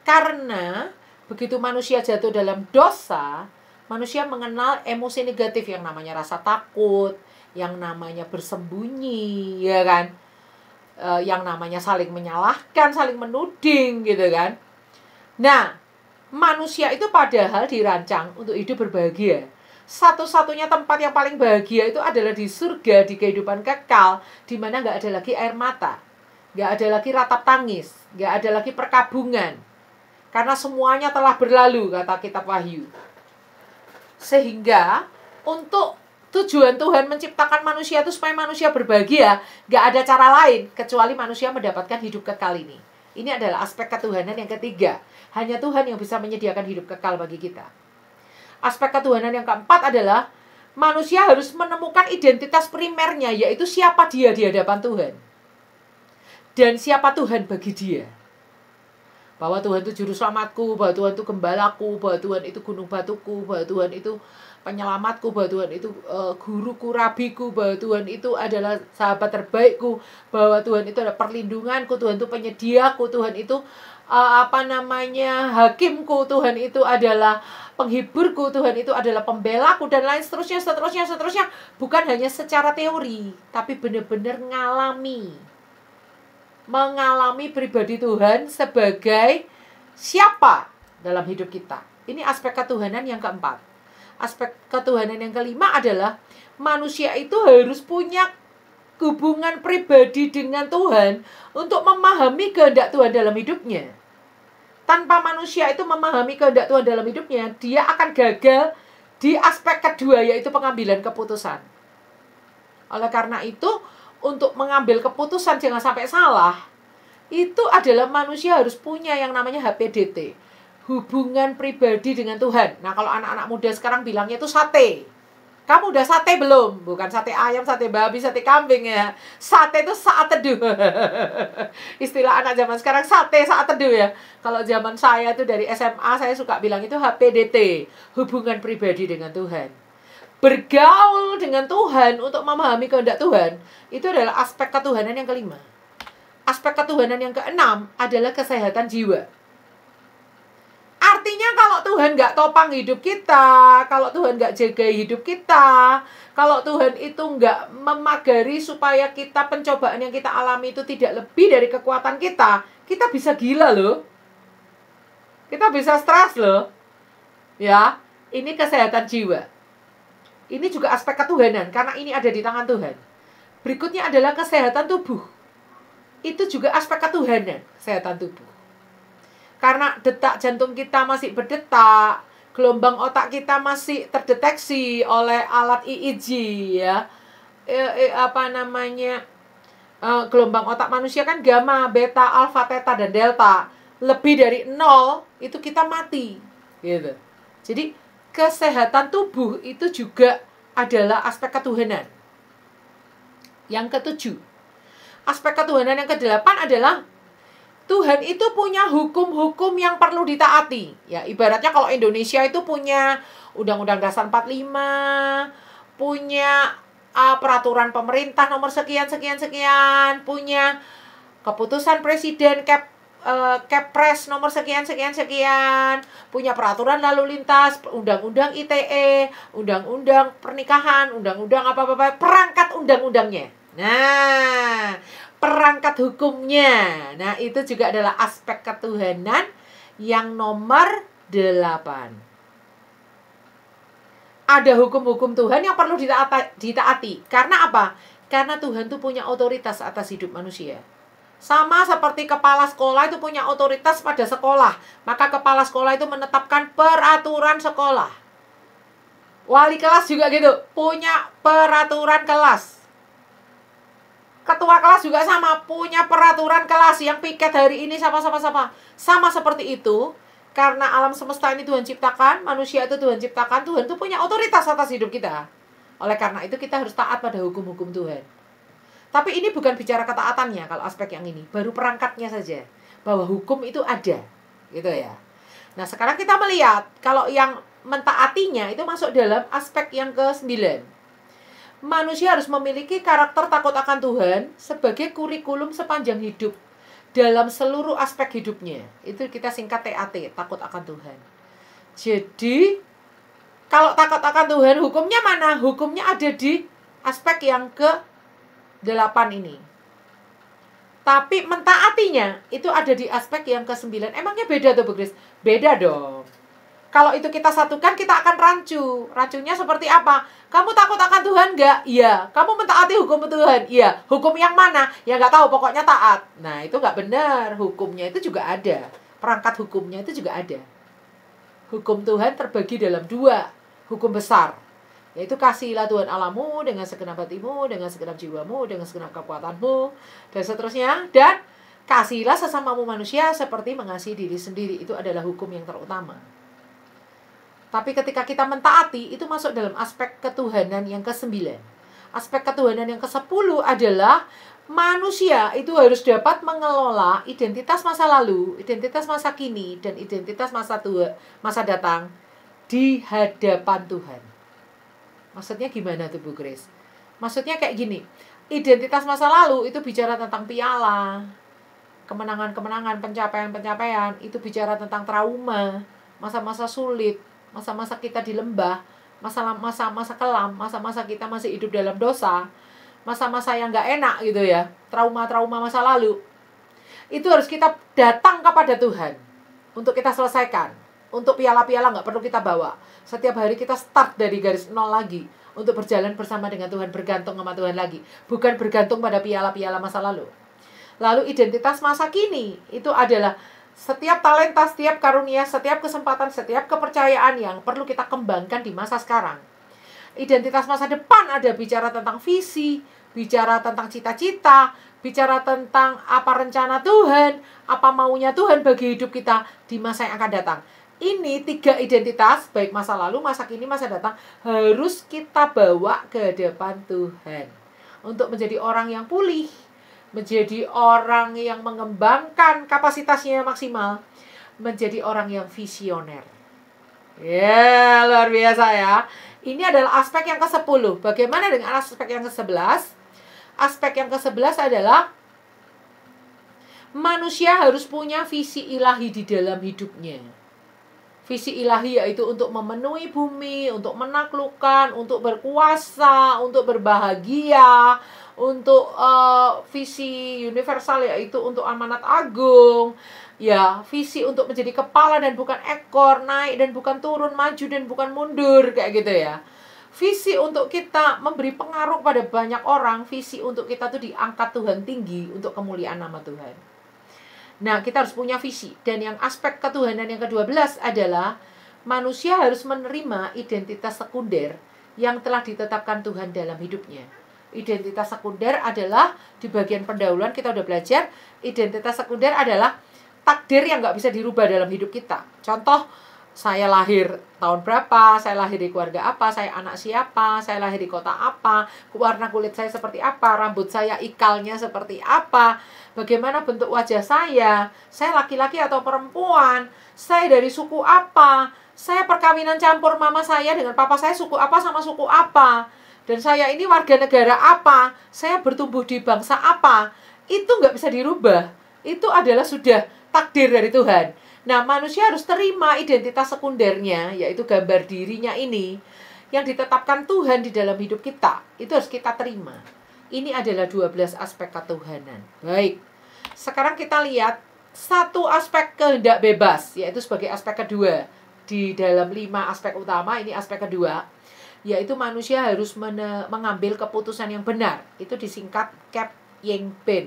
Karena begitu manusia jatuh dalam dosa, manusia mengenal emosi negatif yang namanya rasa takut, yang namanya bersembunyi, ya kan? Yang namanya saling menyalahkan, saling menuding, gitu kan? Nah, manusia itu padahal dirancang untuk hidup berbahagia. Satu-satunya tempat yang paling bahagia itu adalah di surga, di kehidupan kekal, di mana nggak ada lagi air mata, nggak ada lagi ratap tangis, nggak ada lagi perkabungan. Karena semuanya telah berlalu, kata kitab Wahyu. Sehingga untuk tujuan Tuhan menciptakan manusia itu supaya manusia berbahagia, gak ada cara lain kecuali manusia mendapatkan hidup kekal ini. Ini adalah aspek ketuhanan yang ketiga. Hanya Tuhan yang bisa menyediakan hidup kekal bagi kita. Aspek ketuhanan yang keempat adalah manusia harus menemukan identitas primernya, yaitu siapa dia di hadapan Tuhan. Dan siapa Tuhan bagi dia. Bahwa Tuhan itu juru selamatku, bahwa Tuhan itu gembalaku, bahwa Tuhan itu gunung batuku, bahwa Tuhan itu penyelamatku, bahwa Tuhan itu guruku, rabiku, bahwa Tuhan itu adalah sahabat terbaikku, bahwa Tuhan itu adalah perlindunganku, Tuhan itu penyediaku, Tuhan itu hakimku, Tuhan itu adalah penghiburku, Tuhan itu adalah pembelaku, dan lain seterusnya. Bukan hanya secara teori, tapi benar-benar mengalami pribadi Tuhan sebagai siapa dalam hidup kita. Ini aspek ketuhanan yang keempat. Aspek ketuhanan yang kelima adalah manusia itu harus punya hubungan pribadi dengan Tuhan untuk memahami kehendak Tuhan dalam hidupnya. Tanpa manusia itu memahami kehendak Tuhan dalam hidupnya, dia akan gagal di aspek kedua, yaitu pengambilan keputusan. Oleh karena itu, untuk mengambil keputusan jangan sampai salah, itu adalah manusia harus punya yang namanya HPDT, hubungan pribadi dengan Tuhan. Nah, kalau anak-anak muda sekarang bilangnya itu sate. Kamu udah sate belum? Bukan sate ayam, sate babi, sate kambing ya. Sate itu saat teduh. Istilah anak zaman sekarang sate saat teduh ya. Kalau zaman saya itu dari SMA saya suka bilang itu HPDT, hubungan pribadi dengan Tuhan. Bergaul dengan Tuhan untuk memahami kehendak Tuhan, itu adalah aspek ketuhanan yang kelima. Aspek ketuhanan yang keenam adalah kesehatan jiwa. Artinya kalau Tuhan nggak topang hidup kita, kalau Tuhan nggak jaga hidup kita, kalau Tuhan itu nggak memagari supaya kita pencobaan yang kita alami itu tidak lebih dari kekuatan kita, kita bisa gila loh. Kita bisa stres loh. Ya, ini kesehatan jiwa. Ini juga aspek ketuhanan, karena ini ada di tangan Tuhan. Berikutnya adalah kesehatan tubuh. Itu juga aspek ketuhanan, kesehatan tubuh. Karena detak jantung kita masih berdetak, gelombang otak kita masih terdeteksi oleh alat EEG, ya. Gelombang otak manusia kan gamma, beta, alfa, theta, dan delta. Lebih dari 0, itu kita mati. Gitu. Jadi, kesehatan tubuh itu juga adalah aspek ketuhanan. Yang ke-7, aspek ketuhanan yang ke-8 adalah Tuhan itu punya hukum-hukum yang perlu ditaati. Ya, ibaratnya kalau Indonesia itu punya Undang-Undang Dasar 45, punya peraturan pemerintah nomor sekian, punya keputusan presiden Kepres nomor sekian, punya peraturan lalu lintas, undang-undang ITE, undang-undang pernikahan, undang-undang apa-apa, perangkat undang-undangnya. Nah, perangkat hukumnya. Nah, itu juga adalah aspek ketuhanan yang nomor 8. Ada hukum-hukum Tuhan yang perlu ditaati. Karena apa? Karena Tuhan itu punya otoritas atas hidup manusia. Sama seperti kepala sekolah itu punya otoritas pada sekolah. Maka kepala sekolah itu menetapkan peraturan sekolah. Wali kelas juga gitu, punya peraturan kelas. Ketua kelas juga sama, punya peraturan kelas. Yang piket hari ini sama. Sama seperti itu. Karena alam semesta ini Tuhan ciptakan, manusia itu Tuhan ciptakan, Tuhan itu punya otoritas atas hidup kita. Oleh karena itu kita harus taat pada hukum-hukum Tuhan. Tapi ini bukan bicara ketaatannya kalau aspek yang ini, baru perangkatnya saja. Bahwa hukum itu ada, gitu ya. Nah, sekarang kita melihat kalau yang mentaatinya itu masuk dalam aspek yang ke-9. Manusia harus memiliki karakter takut akan Tuhan sebagai kurikulum sepanjang hidup dalam seluruh aspek hidupnya. Itu kita singkat TAT, takut akan Tuhan. Jadi, kalau takut akan Tuhan, hukumnya mana? Hukumnya ada di aspek yang ke-8 ini. Tapi mentaatinya itu ada di aspek yang ke-9. Emangnya beda tuh, Bu Kris? Beda dong. Kalau itu kita satukan, kita akan rancu. Rancunya seperti apa? Kamu takut akan Tuhan nggak? Iya. Kamu mentaati hukum Tuhan? Iya. Hukum yang mana? Ya nggak tahu, pokoknya taat. Nah, itu nggak benar. Hukumnya itu juga ada. Perangkat hukumnya itu juga ada. Hukum Tuhan terbagi dalam 2 hukum besar. Yaitu kasihilah Tuhan Allahmu dengan segenap hatimu, dengan segenap jiwamu, dengan segenap kekuatanmu, dan seterusnya. Dan kasihilah sesamamu manusia seperti mengasihi diri sendiri. Itu adalah hukum yang terutama. Tapi ketika kita mentaati, itu masuk dalam aspek ketuhanan yang ke-9. Aspek ketuhanan yang ke-10 adalah manusia itu harus dapat mengelola identitas masa lalu, identitas masa kini, dan identitas masa datang di hadapan Tuhan. Maksudnya gimana tuh, Bu Kris? Maksudnya kayak gini, identitas masa lalu itu bicara tentang piala, kemenangan-kemenangan, pencapaian-pencapaian, itu bicara tentang trauma, masa-masa sulit, masa-masa kita di lembah, masa-masa kelam, masa-masa kita masih hidup dalam dosa, masa-masa yang gak enak gitu ya, trauma-trauma masa lalu. Itu harus kita datang kepada Tuhan untuk kita selesaikan. Untuk piala-piala gak perlu kita bawa. Setiap hari kita start dari garis 0 lagi untuk berjalan bersama dengan Tuhan, bergantung sama Tuhan lagi. Bukan bergantung pada piala-piala masa lalu. Lalu identitas masa kini itu adalah setiap talenta, setiap karunia, setiap kesempatan, setiap kepercayaan yang perlu kita kembangkan di masa sekarang. Identitas masa depan ada bicara tentang visi, bicara tentang cita-cita, bicara tentang apa rencana Tuhan, apa maunya Tuhan bagi hidup kita di masa yang akan datang. Ini 3 identitas, baik masa lalu, masa kini, masa datang, harus kita bawa ke hadapan Tuhan. Untuk menjadi orang yang pulih, menjadi orang yang mengembangkan kapasitasnya maksimal, menjadi orang yang visioner. Ya, luar biasa ya. Ini adalah aspek yang ke-10. Bagaimana dengan aspek yang ke-11? Aspek yang ke-11 adalah manusia harus punya visi ilahi di dalam hidupnya. Visi ilahi yaitu untuk memenuhi bumi, untuk menaklukkan, untuk berkuasa, untuk berbahagia, untuk visi universal yaitu untuk amanat agung, ya, visi untuk menjadi kepala dan bukan ekor, naik dan bukan turun, maju dan bukan mundur, kayak gitu ya. Visi untuk kita memberi pengaruh pada banyak orang, visi untuk kita tuh diangkat Tuhan tinggi untuk kemuliaan nama Tuhan. Nah, kita harus punya visi. Dan yang aspek ketuhanan yang ke-12 adalah manusia harus menerima identitas sekunder yang telah ditetapkan Tuhan dalam hidupnya. Identitas sekunder adalah, di bagian pendahuluan kita udah belajar, identitas sekunder adalah takdir yang nggak bisa dirubah dalam hidup kita. Contoh, saya lahir tahun berapa, saya lahir di keluarga apa, saya anak siapa, saya lahir di kota apa, warna kulit saya seperti apa, rambut saya ikalnya seperti apa, bagaimana bentuk wajah saya laki-laki atau perempuan, saya dari suku apa, saya perkawinan campur mama saya dengan papa saya suku apa sama suku apa, dan saya ini warga negara apa, saya bertumbuh di bangsa apa, itu nggak bisa dirubah. Itu adalah sudah takdir dari Tuhan. Nah, manusia harus terima identitas sekundernya, yaitu gambar dirinya ini, yang ditetapkan Tuhan di dalam hidup kita. Itu harus kita terima. Ini adalah 12 aspek ketuhanan. Baik, sekarang kita lihat satu aspek kehendak bebas, yaitu sebagai aspek kedua. Di dalam 5 aspek utama, ini aspek kedua, yaitu manusia harus mengambil keputusan yang benar. Itu disingkat KEP-YENG-BEN.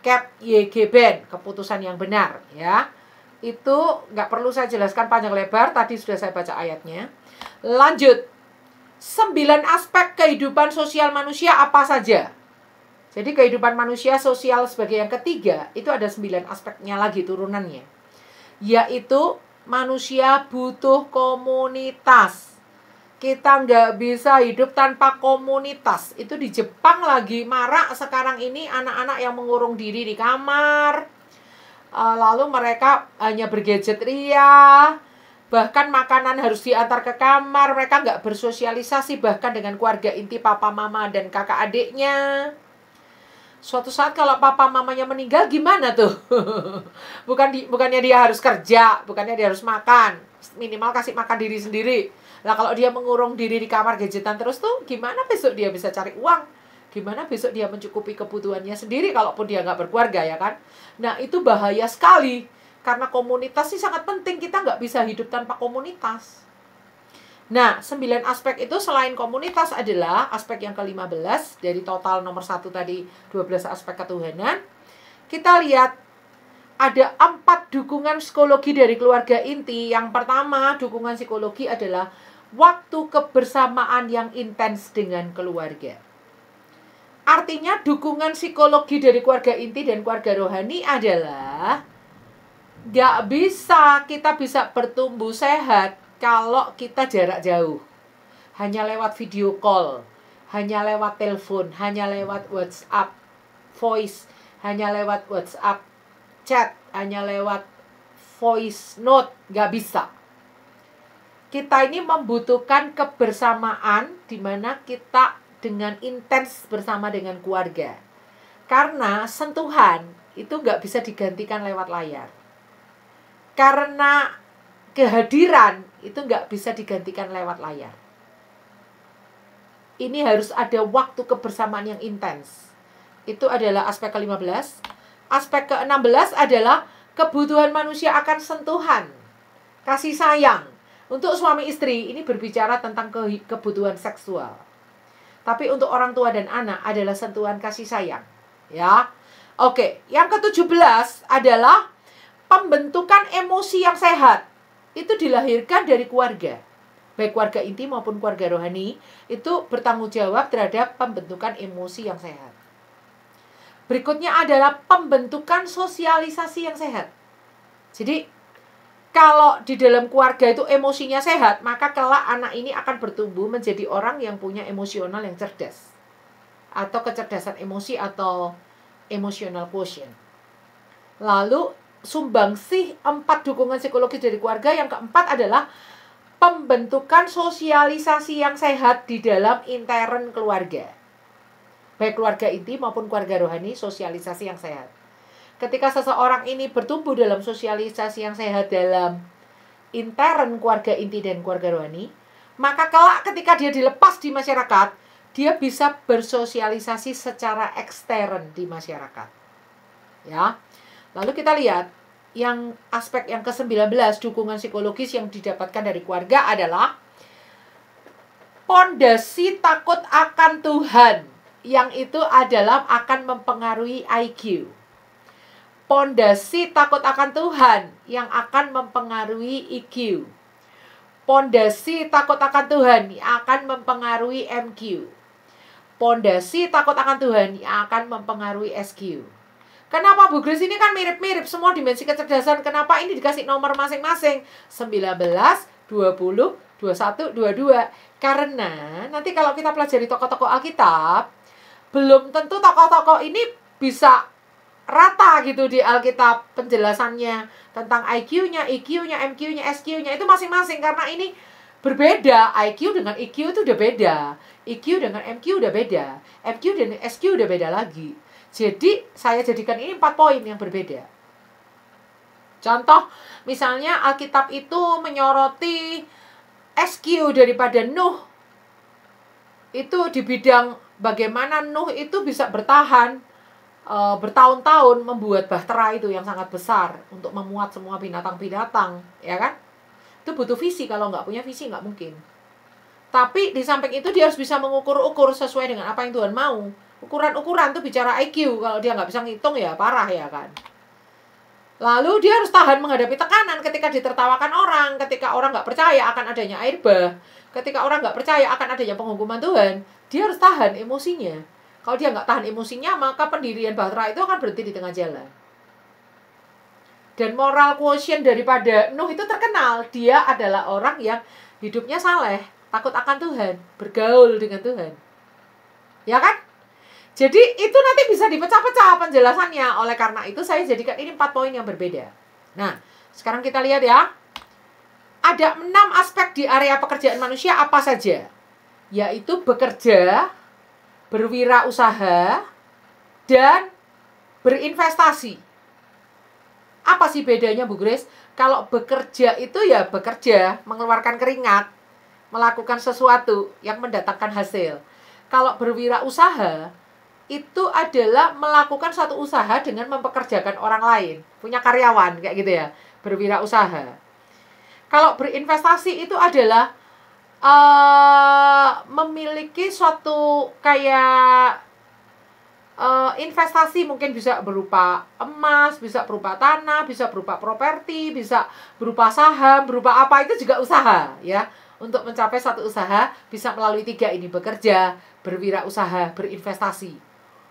KEP-YGBEN, keputusan yang benar, ya. Itu nggak perlu saya jelaskan panjang lebar, tadi sudah saya baca ayatnya. Lanjut, 9 aspek kehidupan sosial manusia apa saja. Jadi kehidupan manusia sosial sebagai yang ketiga, itu ada 9 aspeknya lagi turunannya. Yaitu manusia butuh komunitas. Kita nggak bisa hidup tanpa komunitas. Itu di Jepang lagi marak sekarang ini anak-anak yang mengurung diri di kamar. Lalu mereka hanya bergadget ria, bahkan makanan harus diantar ke kamar, mereka nggak bersosialisasi bahkan dengan keluarga inti papa mama dan kakak adiknya. Suatu saat kalau papa mamanya meninggal gimana tuh? Bukannya dia harus kerja, bukannya dia harus makan, minimal kasih makan diri sendiri. Nah, kalau dia mengurung diri di kamar gadgetan terus tuh gimana besok dia bisa cari uang? Gimana besok dia mencukupi kebutuhannya sendiri kalaupun dia nggak berkeluarga, ya kan? Nah, itu bahaya sekali. Karena komunitas sih sangat penting. Kita nggak bisa hidup tanpa komunitas. Nah, 9 aspek itu selain komunitas adalah aspek yang ke-15. Dari total nomor 1 tadi 12 aspek ketuhanan. Kita lihat ada 4 dukungan psikologi dari keluarga inti. Yang pertama, dukungan psikologi adalah waktu kebersamaan yang intens dengan keluarga. Artinya dukungan psikologi dari keluarga inti dan keluarga rohani adalah gak bisa kita bisa bertumbuh sehat kalau kita jarak jauh. Hanya lewat video call, hanya lewat telepon, hanya lewat WhatsApp voice, hanya lewat WhatsApp chat, hanya lewat voice note, gak bisa. Kita ini membutuhkan kebersamaan di mana kita dengan intens bersama dengan keluarga. Karena sentuhan itu nggak bisa digantikan lewat layar. Karena kehadiran itu nggak bisa digantikan lewat layar. Ini harus ada waktu kebersamaan yang intens. Itu adalah aspek ke-15. Aspek ke-16 adalah kebutuhan manusia akan sentuhan, kasih sayang. Untuk suami istri ini berbicara tentang kebutuhan seksual. Tapi untuk orang tua dan anak adalah sentuhan kasih sayang. Ya. Oke, yang ke-17 adalah pembentukan emosi yang sehat. Itu dilahirkan dari keluarga. Baik keluarga inti maupun keluarga rohani, itu bertanggung jawab terhadap pembentukan emosi yang sehat. Berikutnya adalah pembentukan sosialisasi yang sehat. Jadi, kalau di dalam keluarga itu emosinya sehat, maka kelak anak ini akan bertumbuh menjadi orang yang punya emosional yang cerdas. Atau kecerdasan emosi atau emotional quotient. Lalu sumbangsih 4 dukungan psikologis dari keluarga. Yang keempat adalah pembentukan sosialisasi yang sehat di dalam intern keluarga. Baik keluarga inti maupun keluarga rohani, sosialisasi yang sehat. Ketika seseorang ini bertumbuh dalam sosialisasi yang sehat dalam intern, keluarga inti dan keluarga rohani, maka kelak ketika dia dilepas di masyarakat, dia bisa bersosialisasi secara ekstern di masyarakat. Ya. Lalu kita lihat yang aspek yang ke-19, dukungan psikologis yang didapatkan dari keluarga adalah pondasi takut akan Tuhan, yang itu adalah akan mempengaruhi IQ. Pondasi takut akan Tuhan yang akan mempengaruhi EQ. Pondasi takut akan Tuhan yang akan mempengaruhi MQ. Pondasi takut akan Tuhan yang akan mempengaruhi SQ. Kenapa Bu Grace? Ini kan mirip-mirip semua dimensi kecerdasan. Kenapa ini dikasih nomor masing-masing? 19, 20, 21, 22. Karena nanti kalau kita pelajari tokoh-tokoh Alkitab, belum tentu tokoh-tokoh ini bisa rata gitu di Alkitab penjelasannya tentang IQ-nya, EQ-nya, MQ-nya, SQ-nya itu masing-masing, karena ini berbeda. IQ dengan EQ itu udah beda, EQ dengan MQ udah beda, MQ dan SQ udah beda lagi. Jadi saya jadikan ini 4 poin yang berbeda. Contoh, misalnya Alkitab itu menyoroti SQ daripada Nuh. Itu di bidang bagaimana Nuh itu bisa bertahan bertahun-tahun membuat bahtera itu yang sangat besar untuk memuat semua binatang-binatang, ya kan? Itu butuh visi, kalau nggak punya visi nggak mungkin. Tapi di samping itu dia harus bisa mengukur-ukur sesuai dengan apa yang Tuhan mau. Ukuran-ukuran tuh bicara IQ, kalau dia nggak bisa ngitung ya parah ya kan. Lalu dia harus tahan menghadapi tekanan ketika ditertawakan orang, ketika orang nggak percaya akan adanya air bah, ketika orang nggak percaya akan adanya penghukuman Tuhan, dia harus tahan emosinya. Kalau dia nggak tahan emosinya, maka pendirian bahtera itu akan berhenti di tengah jalan. Dan moral quotient daripada Nuh itu terkenal. Dia adalah orang yang hidupnya saleh, takut akan Tuhan, bergaul dengan Tuhan. Ya kan? Jadi itu nanti bisa dipecah-pecah penjelasannya. Oleh karena itu saya jadikan ini 4 poin yang berbeda. Nah, sekarang kita lihat ya. Ada 6 aspek di area pekerjaan manusia apa saja? Yaitu bekerja, berwirausaha, dan berinvestasi. Apa sih bedanya Bu Grace? Kalau bekerja itu ya bekerja, mengeluarkan keringat, melakukan sesuatu yang mendatangkan hasil. Kalau berwirausaha, itu adalah melakukan suatu usaha dengan mempekerjakan orang lain. Punya karyawan, kayak gitu ya. Berwirausaha. Kalau berinvestasi itu adalah memiliki suatu kayak investasi, mungkin bisa berupa emas, bisa berupa tanah, bisa berupa properti, bisa berupa saham, berupa apa, itu juga usaha ya. Untuk mencapai satu usaha bisa melalui 3 ini: bekerja, berwirausaha, berinvestasi.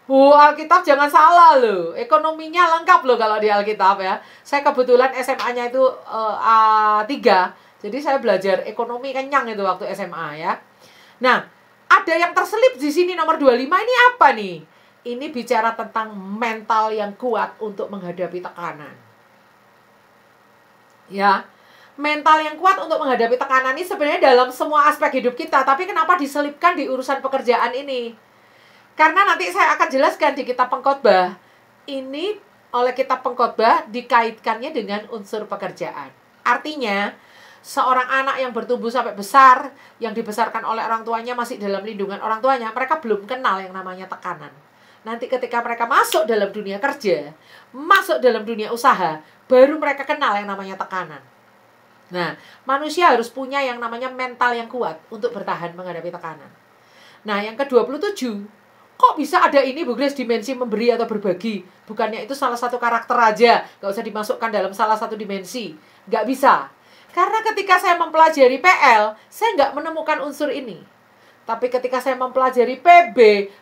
Alkitab jangan salah loh, ekonominya lengkap loh kalau di Alkitab ya. Saya kebetulan SMA-nya itu A3. Jadi saya belajar ekonomi kenyang itu waktu SMA ya. Nah, ada yang terselip di sini nomor 25, ini apa nih? Ini bicara tentang mental yang kuat untuk menghadapi tekanan. Ya, mental yang kuat untuk menghadapi tekanan ini sebenarnya dalam semua aspek hidup kita. Tapi kenapa diselipkan di urusan pekerjaan ini? Karena nanti saya akan jelaskan di kitab Pengkhotbah. Ini oleh kitab Pengkhotbah dikaitkannya dengan unsur pekerjaan. Artinya, seorang anak yang bertumbuh sampai besar, yang dibesarkan oleh orang tuanya, masih dalam lindungan orang tuanya, mereka belum kenal yang namanya tekanan. Nanti ketika mereka masuk dalam dunia kerja, masuk dalam dunia usaha, baru mereka kenal yang namanya tekanan. Nah, manusia harus punya yang namanya mental yang kuat untuk bertahan menghadapi tekanan. Nah, yang ke-27, kok bisa ada ini Bu Grace, dimensi memberi atau berbagi? Bukannya itu salah satu karakter aja, gak usah dimasukkan dalam salah satu dimensi. Gak bisa. Karena ketika saya mempelajari PL, saya nggak menemukan unsur ini. Tapi ketika saya mempelajari PB,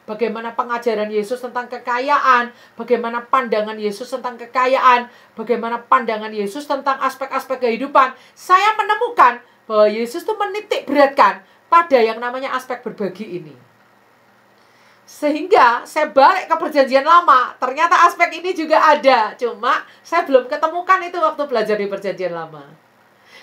bagaimana pengajaran Yesus tentang kekayaan, bagaimana pandangan Yesus tentang kekayaan, bagaimana pandangan Yesus tentang aspek-aspek kehidupan, saya menemukan bahwa Yesus tuh menitik beratkan pada yang namanya aspek berbagi ini. Sehingga saya balik ke perjanjian lama, ternyata aspek ini juga ada. Cuma saya belum ketemukan itu waktu belajar di perjanjian lama.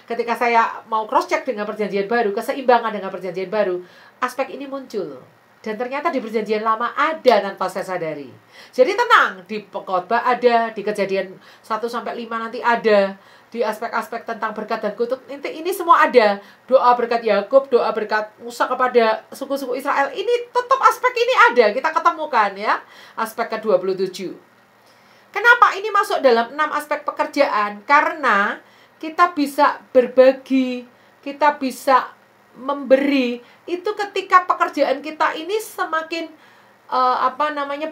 Ketika saya mau cross check dengan perjanjian baru, keseimbangan dengan perjanjian baru, aspek ini muncul. Dan ternyata di perjanjian lama ada tanpa saya sadari. Jadi tenang, di Khotbah ada, di Kejadian 1-5 nanti ada, di aspek-aspek tentang berkat dan kutuk, ini semua ada. Doa berkat Yakub, doa berkat Musa kepada suku-suku Israel, ini tetap aspek ini ada, kita ketemukan ya. Aspek ke-27. Kenapa ini masuk dalam 6 aspek pekerjaan? Karena kita bisa berbagi, kita bisa memberi. Itu ketika pekerjaan kita ini semakin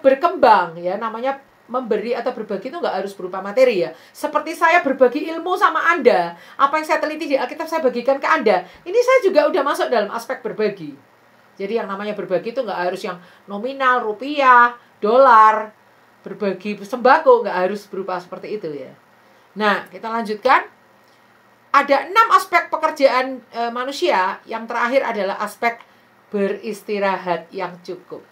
berkembang ya. Namanya memberi atau berbagi itu nggak harus berupa materi ya. Seperti saya berbagi ilmu sama Anda, apa yang saya teliti di Alkitab saya bagikan ke Anda. Ini saya juga udah masuk dalam aspek berbagi. Jadi yang namanya berbagi itu nggak harus yang nominal, rupiah, dolar. Berbagi sembako nggak harus berupa seperti itu ya. Nah, kita lanjutkan. Ada 6 aspek pekerjaan manusia. Yang terakhir adalah aspek beristirahat yang cukup.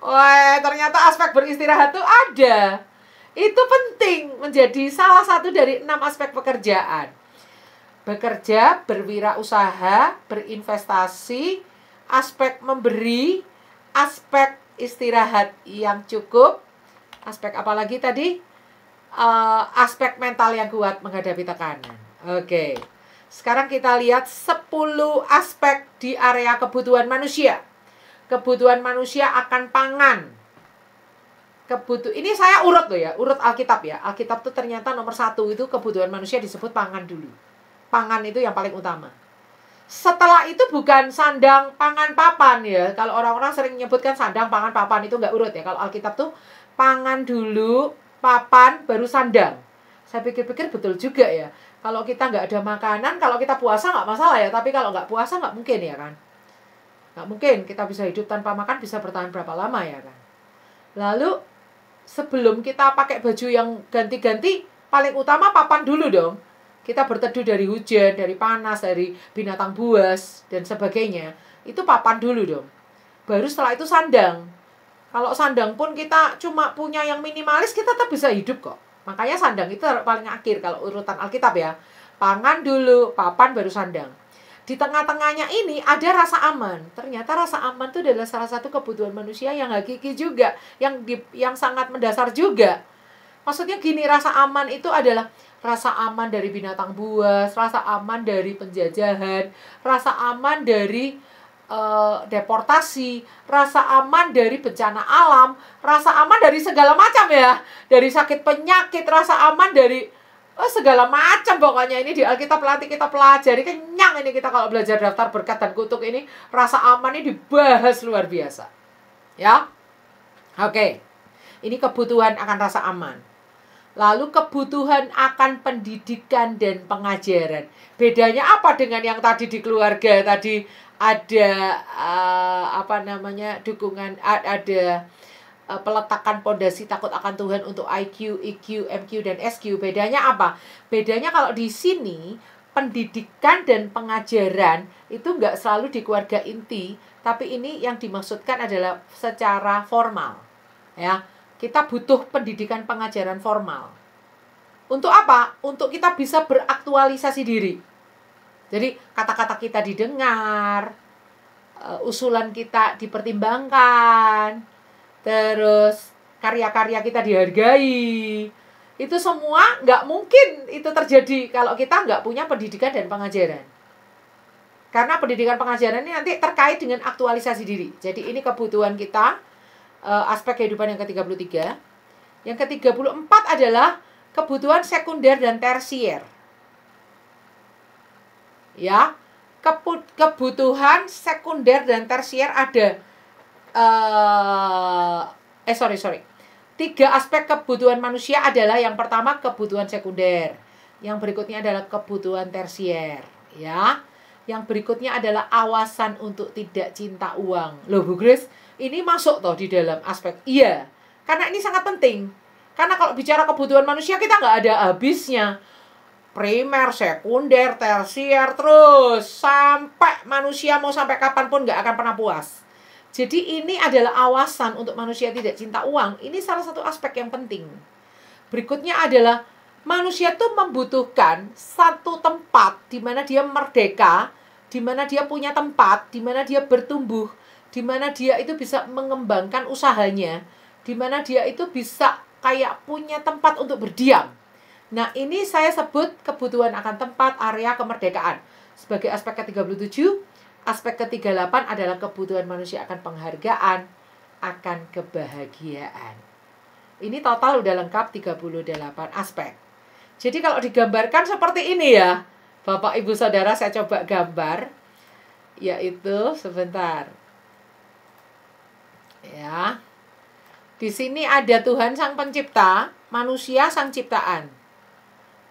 Wah, ternyata aspek beristirahat itu ada. Itu penting menjadi salah satu dari 6 aspek pekerjaan. Bekerja, berwirausaha, berinvestasi, aspek memberi, aspek istirahat yang cukup, aspek apa lagi tadi? Aspek mental yang kuat menghadapi tekanan. Oke. Sekarang kita lihat 10 aspek di area kebutuhan manusia. Kebutuhan manusia akan pangan. Ini saya urut loh ya, urut Alkitab ya. Alkitab itu ternyata nomor 1 itu kebutuhan manusia disebut pangan dulu. Pangan itu yang paling utama. Setelah itu bukan sandang, pangan, papan ya. Kalau orang-orang sering menyebutkan sandang, pangan, papan, itu nggak urut ya. Kalau Alkitab tuh pangan dulu, papan, baru sandang. Saya pikir-pikir betul juga ya. Kalau kita nggak ada makanan, kalau kita puasa nggak masalah ya. Tapi kalau nggak puasa nggak mungkin ya kan. Nggak mungkin kita bisa hidup tanpa makan, bisa bertahan berapa lama ya kan. Lalu sebelum kita pakai baju yang ganti-ganti, paling utama papan dulu dong. Kita berteduh dari hujan, dari panas, dari binatang buas, dan sebagainya. Itu papan dulu dong. Baru setelah itu sandang. Kalau sandang pun kita cuma punya yang minimalis, kita tetap bisa hidup kok. Makanya sandang itu paling akhir kalau urutan Alkitab ya. Pangan dulu, papan, baru sandang. Di tengah-tengahnya ini ada rasa aman. Ternyata rasa aman itu adalah salah satu kebutuhan manusia yang hakiki juga. Yang sangat mendasar juga. Maksudnya gini, rasa aman itu adalah rasa aman dari binatang buas, rasa aman dari penjajahan, rasa aman dari deportasi, rasa aman dari bencana alam, rasa aman dari segala macam ya. Dari sakit penyakit, rasa aman dari segala macam pokoknya. Ini di Alkitab nanti kita pelajari, kenyang ini kita kalau belajar daftar berkat dan kutuk ini. Rasa aman ini dibahas luar biasa. Ya. Oke. Ini kebutuhan akan rasa aman. Lalu kebutuhan akan pendidikan dan pengajaran. Bedanya apa dengan yang tadi di keluarga? Tadi ada dukungan, ada peletakan pondasi takut akan Tuhan untuk IQ, EQ, MQ, dan SQ. Bedanya apa? Bedanya kalau di sini pendidikan dan pengajaran itu nggak selalu di keluarga inti, tapi ini yang dimaksudkan adalah secara formal. Ya, kita butuh pendidikan pengajaran formal. Untuk apa? Untuk kita bisa beraktualisasi diri. Jadi kata-kata kita didengar, usulan kita dipertimbangkan, terus karya-karya kita dihargai. Itu semua nggak mungkin itu terjadi kalau kita nggak punya pendidikan dan pengajaran. Karena pendidikan pengajaran ini nanti terkait dengan aktualisasi diri. Jadi ini kebutuhan kita, aspek kehidupan yang ke-33. Yang ke-34 adalah kebutuhan sekunder dan tersier. Ya, kebutuhan sekunder dan tersier ada 3 aspek kebutuhan manusia adalah yang pertama kebutuhan sekunder, yang berikutnya adalah kebutuhan tersier, ya. Yang berikutnya adalah awasan untuk tidak cinta uang. Loh Bu Grace, ini masuk toh di dalam aspek? Iya, karena ini sangat penting. Karena kalau bicara kebutuhan manusia kita nggak ada habisnya. Primer, sekunder, tersier, terus sampai manusia mau sampai kapanpun nggak akan pernah puas. Jadi ini adalah awasan untuk manusia tidak cinta uang. Ini salah satu aspek yang penting. Berikutnya adalah manusia tuh membutuhkan satu tempat di mana dia merdeka, di mana dia punya tempat, di mana dia bertumbuh, di mana dia itu bisa mengembangkan usahanya, di mana dia itu bisa kayak punya tempat untuk berdiam. Nah, ini saya sebut kebutuhan akan tempat, area, kemerdekaan. Sebagai aspek ke-37, aspek ke-38 adalah kebutuhan manusia akan penghargaan, akan kebahagiaan. Ini total udah lengkap 38 aspek. Jadi kalau digambarkan seperti ini ya, Bapak Ibu Saudara, saya coba gambar, yaitu sebentar. Ya. Di sini ada Tuhan Sang Pencipta, manusia Sang Ciptaan.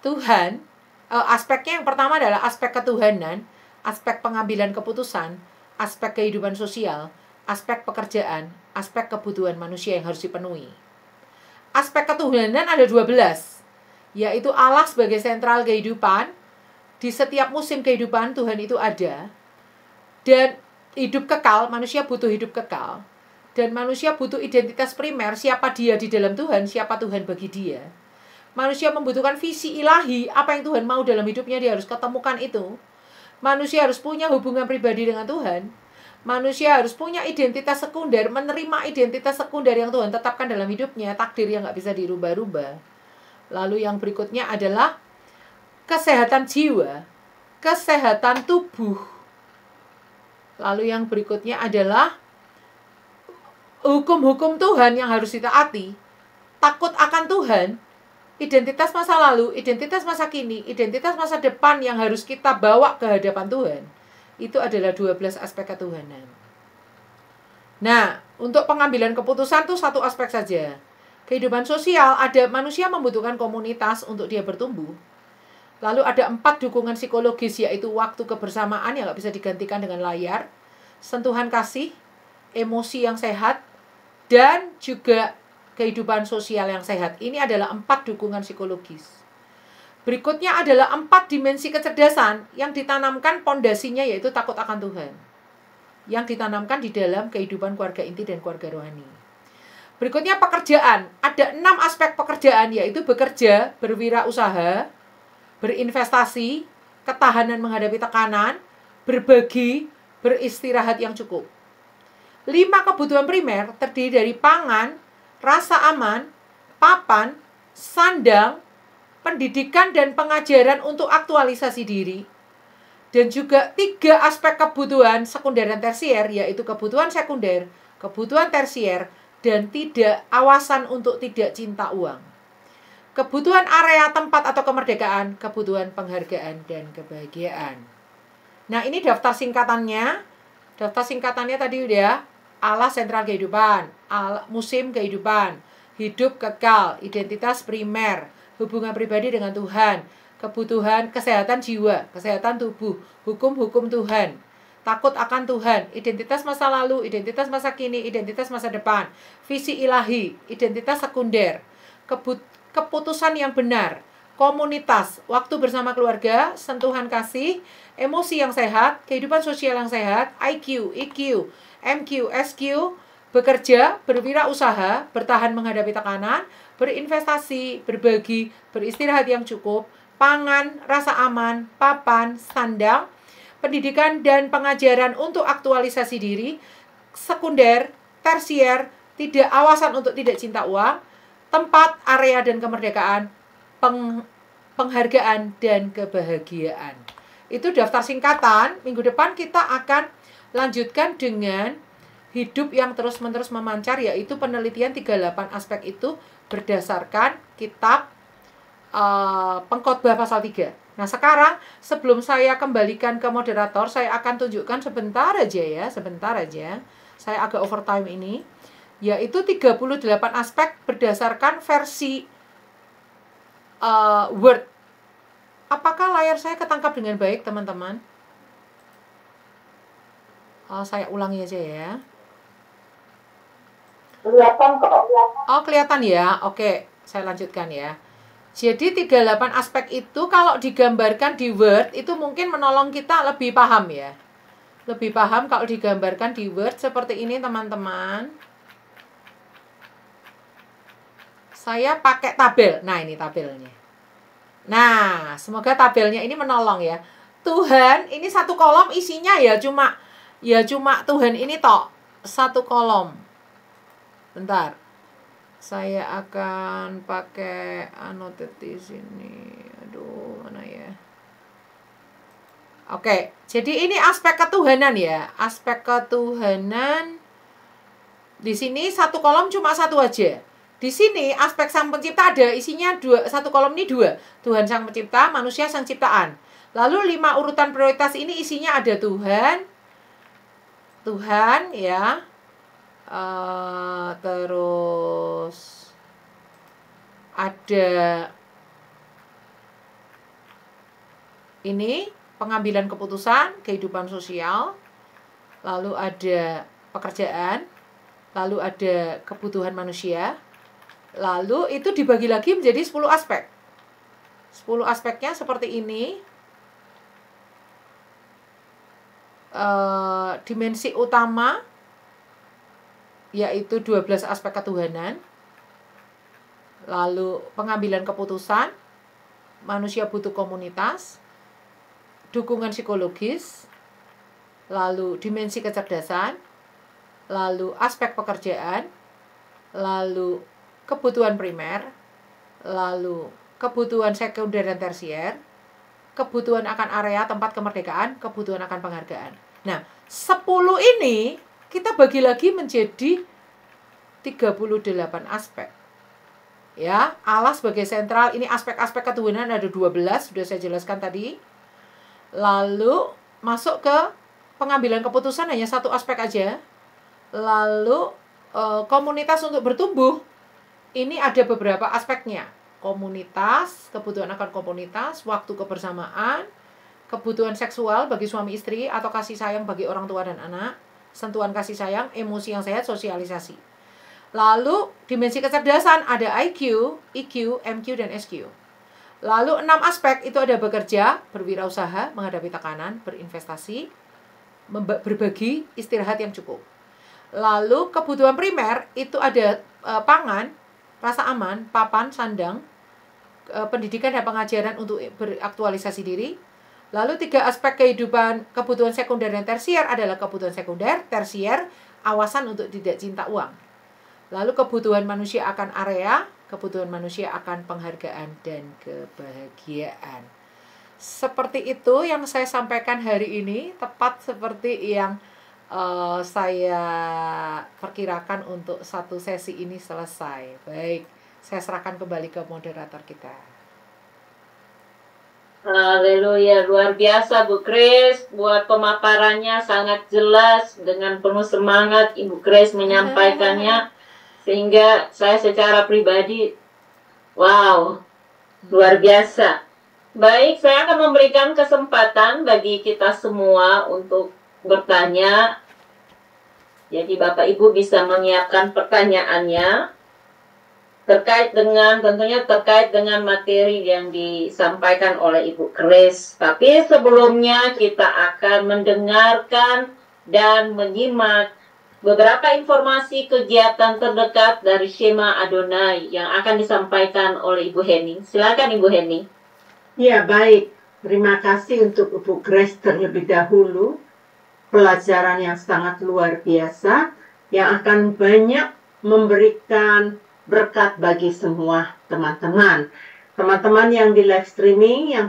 Tuhan, aspeknya yang pertama adalah aspek ketuhanan, aspek pengambilan keputusan, aspek kehidupan sosial, aspek pekerjaan, aspek kebutuhan manusia yang harus dipenuhi. Aspek ketuhanan ada 12, yaitu Allah sebagai sentral kehidupan. Di setiap musim kehidupan Tuhan itu ada. Dan hidup kekal, manusia butuh hidup kekal. Dan manusia butuh identitas primer, siapa dia di dalam Tuhan, siapa Tuhan bagi dia. Manusia membutuhkan visi ilahi, apa yang Tuhan mau dalam hidupnya, dia harus ketemukan itu. Manusia harus punya hubungan pribadi dengan Tuhan. Manusia harus punya identitas sekunder, menerima identitas sekunder yang Tuhan tetapkan dalam hidupnya, takdir yang gak bisa dirubah-rubah. Lalu yang berikutnya adalah kesehatan jiwa, kesehatan tubuh. Lalu yang berikutnya adalah hukum-hukum Tuhan yang harus ditaati, takut akan Tuhan, identitas masa lalu, identitas masa kini, identitas masa depan yang harus kita bawa ke hadapan Tuhan. Itu adalah 12 aspek ketuhanan. Nah, untuk pengambilan keputusan itu satu aspek saja. Kehidupan sosial, ada manusia membutuhkan komunitas untuk dia bertumbuh. Lalu ada 4 dukungan psikologis, yaitu waktu kebersamaan yang gak bisa digantikan dengan layar, sentuhan kasih, emosi yang sehat, dan juga kehidupan sosial yang sehat. Ini adalah 4 dukungan psikologis. Berikutnya adalah 4 dimensi kecerdasan yang ditanamkan pondasinya, yaitu takut akan Tuhan. Yang ditanamkan di dalam kehidupan keluarga inti dan keluarga rohani. Berikutnya pekerjaan. Ada 6 aspek pekerjaan, yaitu bekerja, berwirausaha, berinvestasi, ketahanan menghadapi tekanan, berbagi, beristirahat yang cukup. 5 kebutuhan primer terdiri dari pangan, rasa aman, papan, sandang, pendidikan dan pengajaran untuk aktualisasi diri. Dan juga 3 aspek kebutuhan sekunder dan tersier, yaitu kebutuhan sekunder, kebutuhan tersier, dan tidak awasan untuk tidak cinta uang. Kebutuhan area, tempat, atau kemerdekaan, kebutuhan penghargaan dan kebahagiaan. Nah, ini daftar singkatannya. Daftar singkatannya tadi udah Allah sentral kehidupan, musim kehidupan, hidup kekal, identitas primer, hubungan pribadi dengan Tuhan, kebutuhan kesehatan jiwa, kesehatan tubuh, hukum-hukum Tuhan, takut akan Tuhan, identitas masa lalu, identitas masa kini, identitas masa depan, visi ilahi, identitas sekunder, keputusan yang benar, komunitas, waktu bersama keluarga, sentuhan kasih, emosi yang sehat, kehidupan sosial yang sehat, IQ, EQ, MQ, SQ, bekerja, berwirausaha, bertahan menghadapi tekanan, berinvestasi, berbagi, beristirahat yang cukup, pangan, rasa aman, papan, sandang, pendidikan dan pengajaran untuk aktualisasi diri, sekunder, tersier, tidak awasan untuk tidak cinta uang, tempat, area dan kemerdekaan, penghargaan dan kebahagiaan. Itu daftar singkatan. Minggu depan kita akan lanjutkan dengan hidup yang terus-menerus memancar, yaitu penelitian 38 aspek itu berdasarkan kitab Pengkhotbah pasal 3. Nah, sekarang sebelum saya kembalikan ke moderator, saya akan tunjukkan sebentar aja ya, sebentar aja. Saya agak overtime ini, yaitu 38 aspek berdasarkan versi Word. Apakah layar saya ketangkap dengan baik, teman-teman? Saya ulangi aja ya. Kelihatan kok. Oh, kelihatan ya? Oke, saya lanjutkan ya. Jadi 38 aspek itu kalau digambarkan di Word itu mungkin menolong kita lebih paham ya. Lebih paham kalau digambarkan di Word seperti ini, teman-teman. Saya pakai tabel. Nah, ini tabelnya. Nah, semoga tabelnya ini menolong ya. Tuhan, ini satu kolom isinya ya cuma Tuhan ini tok. satu kolom. Bentar. Saya akan pakai annotate di sini. Aduh, mana ya? Oke, jadi ini aspek ketuhanan ya. Aspek ketuhanan. Di sini satu kolom cuma satu aja. Di sini aspek sang pencipta ada isinya dua, satu kolom ini dua. Tuhan sang pencipta, manusia sang ciptaan. Lalu 5 urutan prioritas ini isinya ada Tuhan ya. Terus ada ini pengambilan keputusan, kehidupan sosial. Lalu ada pekerjaan. Lalu ada kebutuhan manusia. Lalu itu dibagi lagi menjadi 10 aspek. 10 aspeknya seperti ini. Dimensi utama yaitu 12 aspek ketuhanan. Lalu pengambilan keputusan, manusia butuh komunitas, dukungan psikologis, lalu dimensi kecerdasan, lalu aspek pekerjaan, lalu kebutuhan primer, lalu kebutuhan sekunder dan tersier, kebutuhan akan area tempat kemerdekaan, kebutuhan akan penghargaan. Nah, 10 ini kita bagi lagi menjadi 38 aspek. Ya, Allah sebagai sentral, ini aspek-aspek ketuhanan ada 12, sudah saya jelaskan tadi. Lalu masuk ke pengambilan keputusan hanya satu aspek aja. Lalu komunitas untuk bertumbuh. Ini ada beberapa aspeknya. Komunitas, kebutuhan akan komunitas, waktu kebersamaan, kebutuhan seksual bagi suami istri atau kasih sayang bagi orang tua dan anak, sentuhan kasih sayang, emosi yang sehat, sosialisasi. Lalu dimensi kecerdasan ada IQ, EQ, MQ, dan SQ. Lalu 6 aspek itu ada bekerja, berwirausaha, menghadapi tekanan, berinvestasi, berbagi, istirahat yang cukup. Lalu kebutuhan primer itu ada pangan, rasa aman, papan, sandang, pendidikan dan pengajaran untuk beraktualisasi diri. Lalu 3 aspek kehidupan kebutuhan sekunder dan tersier adalah kebutuhan sekunder, tersier, awasan untuk tidak cinta uang. Lalu kebutuhan manusia akan area, kebutuhan manusia akan penghargaan dan kebahagiaan. Seperti itu yang saya sampaikan hari ini, tepat seperti yang saya perkirakan untuk satu sesi ini selesai. Baik, saya serahkan kembali ke moderator kita. Haleluya, luar biasa Bu Grace, buat pemaparannya sangat jelas, dengan penuh semangat Ibu Grace menyampaikannya, sehingga saya secara pribadi, wow, luar biasa. Baik, saya akan memberikan kesempatan bagi kita semua untuk bertanya. Jadi Bapak Ibu bisa menyiapkan pertanyaannya tentunya terkait dengan materi yang disampaikan oleh Ibu Grace. Tapi sebelumnya kita akan mendengarkan dan menyimak beberapa informasi kegiatan terdekat dari Shema Adonai yang akan disampaikan oleh Ibu Heni. Silakan Ibu Heni. Ya, baik. Terima kasih untuk Ibu Grace terlebih dahulu. Pelajaran yang sangat luar biasa yang akan banyak memberikan berkat bagi semua teman-teman. Teman-teman yang di live streaming yang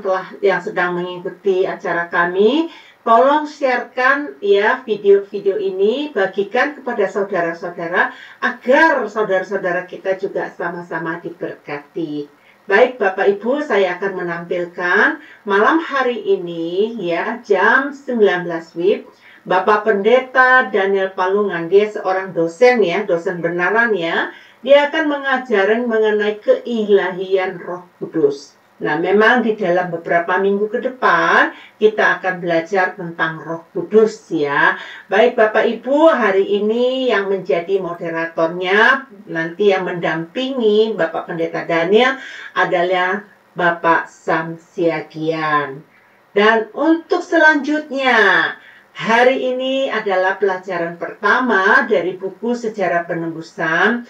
sedang mengikuti acara kami, tolong sharekan ya video-video ini, bagikan kepada saudara-saudara agar saudara-saudara kita juga sama-sama diberkati. Baik Bapak Ibu, saya akan menampilkan malam hari ini ya jam 19 WIB. Bapak Pendeta Daniel Palungan, dia seorang dosen ya, dosen benaran ya. Dia akan mengajarkan mengenai keilahian Roh Kudus. Nah, memang di dalam beberapa minggu ke depan kita akan belajar tentang Roh Kudus ya. Baik Bapak Ibu, hari ini yang menjadi moderatornya, nanti yang mendampingi Bapak Pendeta Daniel adalah Bapak Sam Siagian. Dan untuk selanjutnya, hari ini adalah pelajaran pertama dari buku Sejarah Penembusan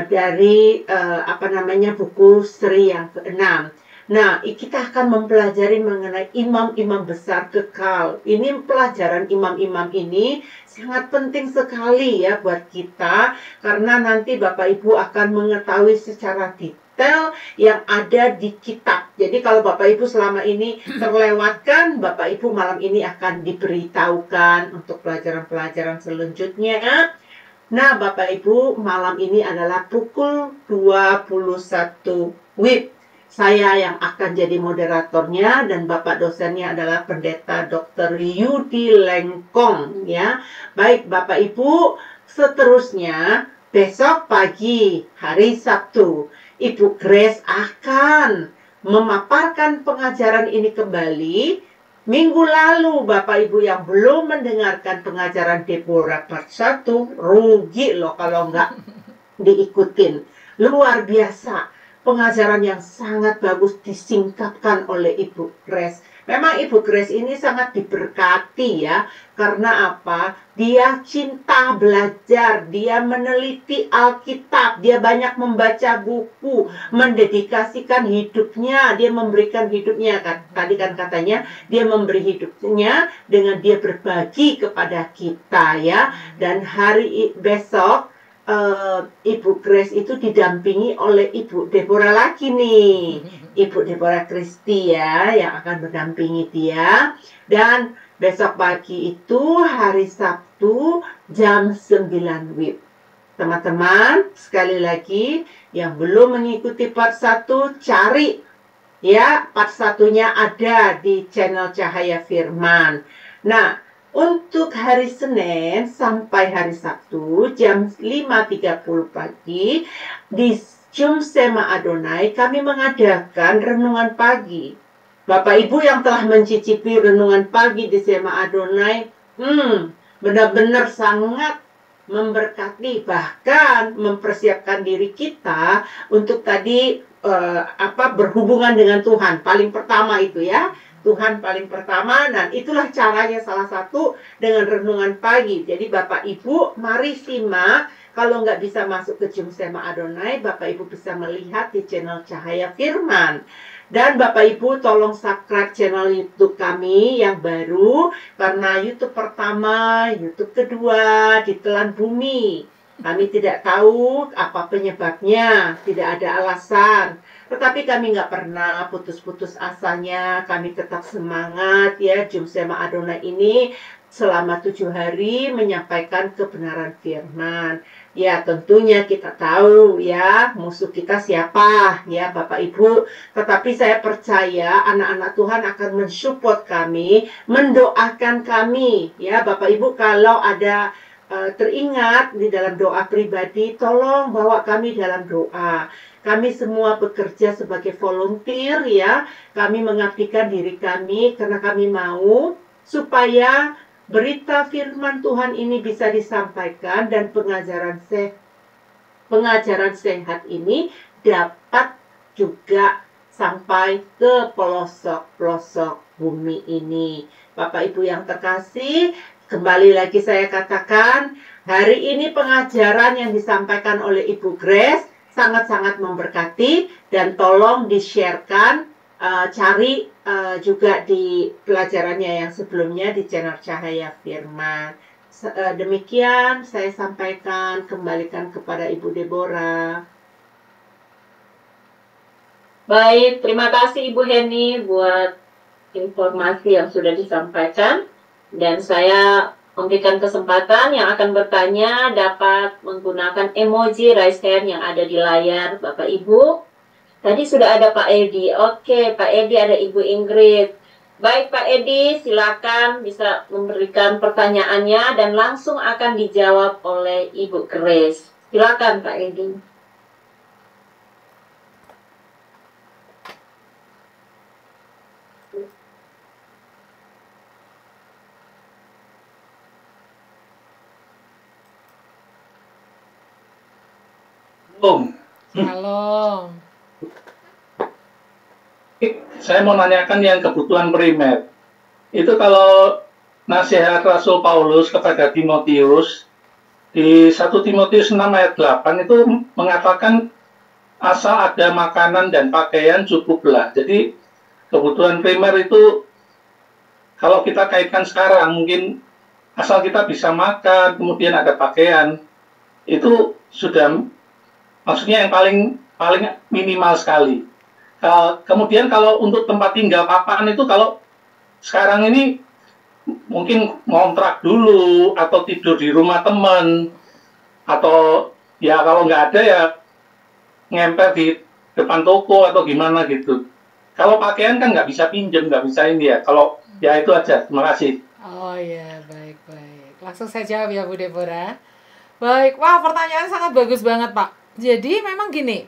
dari buku seri yang ke-6. Nah, kita akan mempelajari mengenai imam-imam besar kekal. Ini pelajaran imam-imam ini sangat penting sekali ya buat kita, karena nanti Bapak Ibu akan mengetahui secara detail yang ada di kitab. Jadi kalau Bapak Ibu selama ini terlewatkan, Bapak Ibu malam ini akan diberitahukan untuk pelajaran-pelajaran selanjutnya. Nah, Bapak Ibu, malam ini adalah pukul 21 WIB. Saya yang akan jadi moderatornya dan Bapak dosennya adalah Pendeta Dr. Yudi Lengkong ya. Baik Bapak Ibu, seterusnya besok pagi hari Sabtu Ibu Grace akan memaparkan pengajaran ini kembali. Minggu lalu Bapak Ibu yang belum mendengarkan pengajaran Deborah part 1, rugi loh kalau nggak diikutin. Luar biasa. Pengajaran yang sangat bagus disingkapkan oleh Ibu Grace. Memang Ibu Grace ini sangat diberkati ya. Karena apa? Dia cinta belajar, dia meneliti Alkitab, dia banyak membaca buku, mendedikasikan hidupnya, dia memberikan hidupnya. Tadi kan katanya dia memberi hidupnya dengan dia berbagi kepada kita ya. Dan besok Ibu Grace itu didampingi oleh Ibu Deborah lagi nih. Ibu Deborah Kristi ya yang akan mendampingi dia. Dan besok pagi itu hari Sabtu jam 9 WIB. Teman-teman, sekali lagi yang belum mengikuti part 1 cari ya, part 1-nya ada di channel Cahaya Firman. Nah, untuk hari Senin sampai hari Sabtu jam 5.30 pagi di Jum Sema Adonai kami mengadakan renungan pagi. Bapak Ibu yang telah mencicipi renungan pagi di Sema Adonai, benar-benar sangat memberkati, bahkan mempersiapkan diri kita untuk tadi berhubungan dengan Tuhan. Paling pertama itu ya. Tuhan paling pertama, dan itulah caranya salah satu dengan renungan pagi. Jadi Bapak Ibu, mari simak. Kalau nggak bisa masuk ke Jum Sema Adonai, Bapak Ibu bisa melihat di channel Cahaya Firman. Dan Bapak Ibu tolong subscribe channel YouTube kami yang baru, karena YouTube pertama, YouTube kedua ditelan bumi. Kami tidak tahu apa penyebabnya, tidak ada alasan. Tetapi kami nggak pernah putus-putus asanya, kami tetap semangat ya. Jum Sema Adonai ini selama 7 hari menyampaikan kebenaran firman. Ya tentunya kita tahu ya musuh kita siapa ya Bapak Ibu. Tetapi saya percaya anak-anak Tuhan akan mensupport kami, mendoakan kami ya Bapak Ibu. Kalau ada teringat di dalam doa pribadi, tolong bawa kami dalam doa. Kami semua bekerja sebagai volunteer ya. Kami mengabdikan diri kami karena kami mau supaya berita firman Tuhan ini bisa disampaikan dan pengajaran sehat ini dapat juga sampai ke pelosok-pelosok bumi ini. Bapak Ibu yang terkasih, kembali lagi saya katakan, hari ini pengajaran yang disampaikan oleh Ibu Grace sangat-sangat memberkati, dan tolong di-sharekan, cari juga di pelajarannya yang sebelumnya di channel Cahaya Firman. Demikian saya sampaikan, kembalikan kepada Ibu Deborah. Baik, terima kasih Ibu Heni buat informasi yang sudah disampaikan. Dan saya memberikan kesempatan yang akan bertanya dapat menggunakan emoji raise hand yang ada di layar Bapak Ibu. Tadi sudah ada Pak Edi. Oke, Pak Edi, ada Ibu Ingrid. Baik Pak Edi, silakan bisa memberikan pertanyaannya dan langsung akan dijawab oleh Ibu Grace. Silakan Pak Edi. Shalom. Saya mau nanyakan yang kebutuhan primer. Itu kalau nasihat Rasul Paulus kepada Timotius di 1 Timotius 6 ayat 8 itu mengatakan asal ada makanan dan pakaian cukuplah. Jadi kebutuhan primer itu kalau kita kaitkan sekarang mungkin asal kita bisa makan, kemudian ada pakaian, itu sudah maksudnya yang paling minimal sekali. Kemudian kalau untuk tempat tinggal papan itu kalau sekarang ini mungkin ngontrak dulu atau tidur di rumah teman atau ya kalau nggak ada ya ngemper di depan toko atau gimana gitu. Kalau pakaian kan nggak bisa pinjem, nggak bisa ini ya. Kalau ya itu aja. Terima kasih. Oh ya, baik. Langsung saya jawab ya Bu Deborah. Baik, wah pertanyaan sangat bagus banget Pak. Jadi memang gini,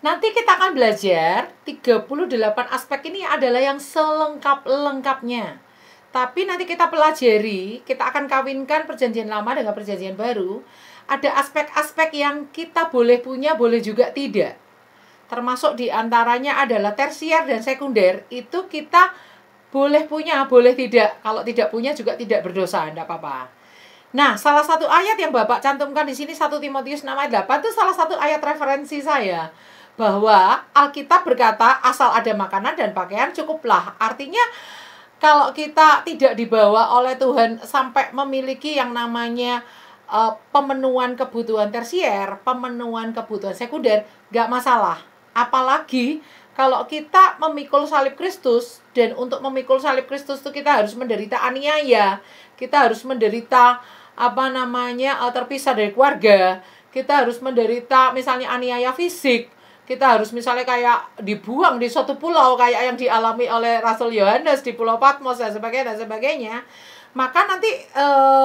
nanti kita akan belajar 38 aspek ini adalah yang selengkap-lengkapnya. Tapi nanti kita pelajari, kita akan kawinkan perjanjian lama dengan perjanjian baru. Ada aspek-aspek yang kita boleh punya, boleh juga tidak. Termasuk diantaranya adalah tersier dan sekunder. Itu kita boleh punya, boleh tidak. Kalau tidak punya juga tidak berdosa, tidak apa-apa. Nah, salah satu ayat yang Bapak cantumkan di sini 1 Timotius 6 ayat 8 itu salah satu ayat referensi saya. Bahwa Alkitab berkata asal ada makanan dan pakaian cukuplah. Artinya kalau kita tidak dibawa oleh Tuhan sampai memiliki yang namanya pemenuhan kebutuhan tersier, pemenuhan kebutuhan sekunder, gak masalah. Apalagi kalau kita memikul salib Kristus, dan untuk memikul salib Kristus itu kita harus menderita aniaya, kita harus menderita terpisah dari keluarga, kita harus menderita misalnya aniaya fisik, kita harus misalnya kayak dibuang di suatu pulau kayak yang dialami oleh Rasul Yohanes di Pulau Patmos dan sebagainya. Maka nanti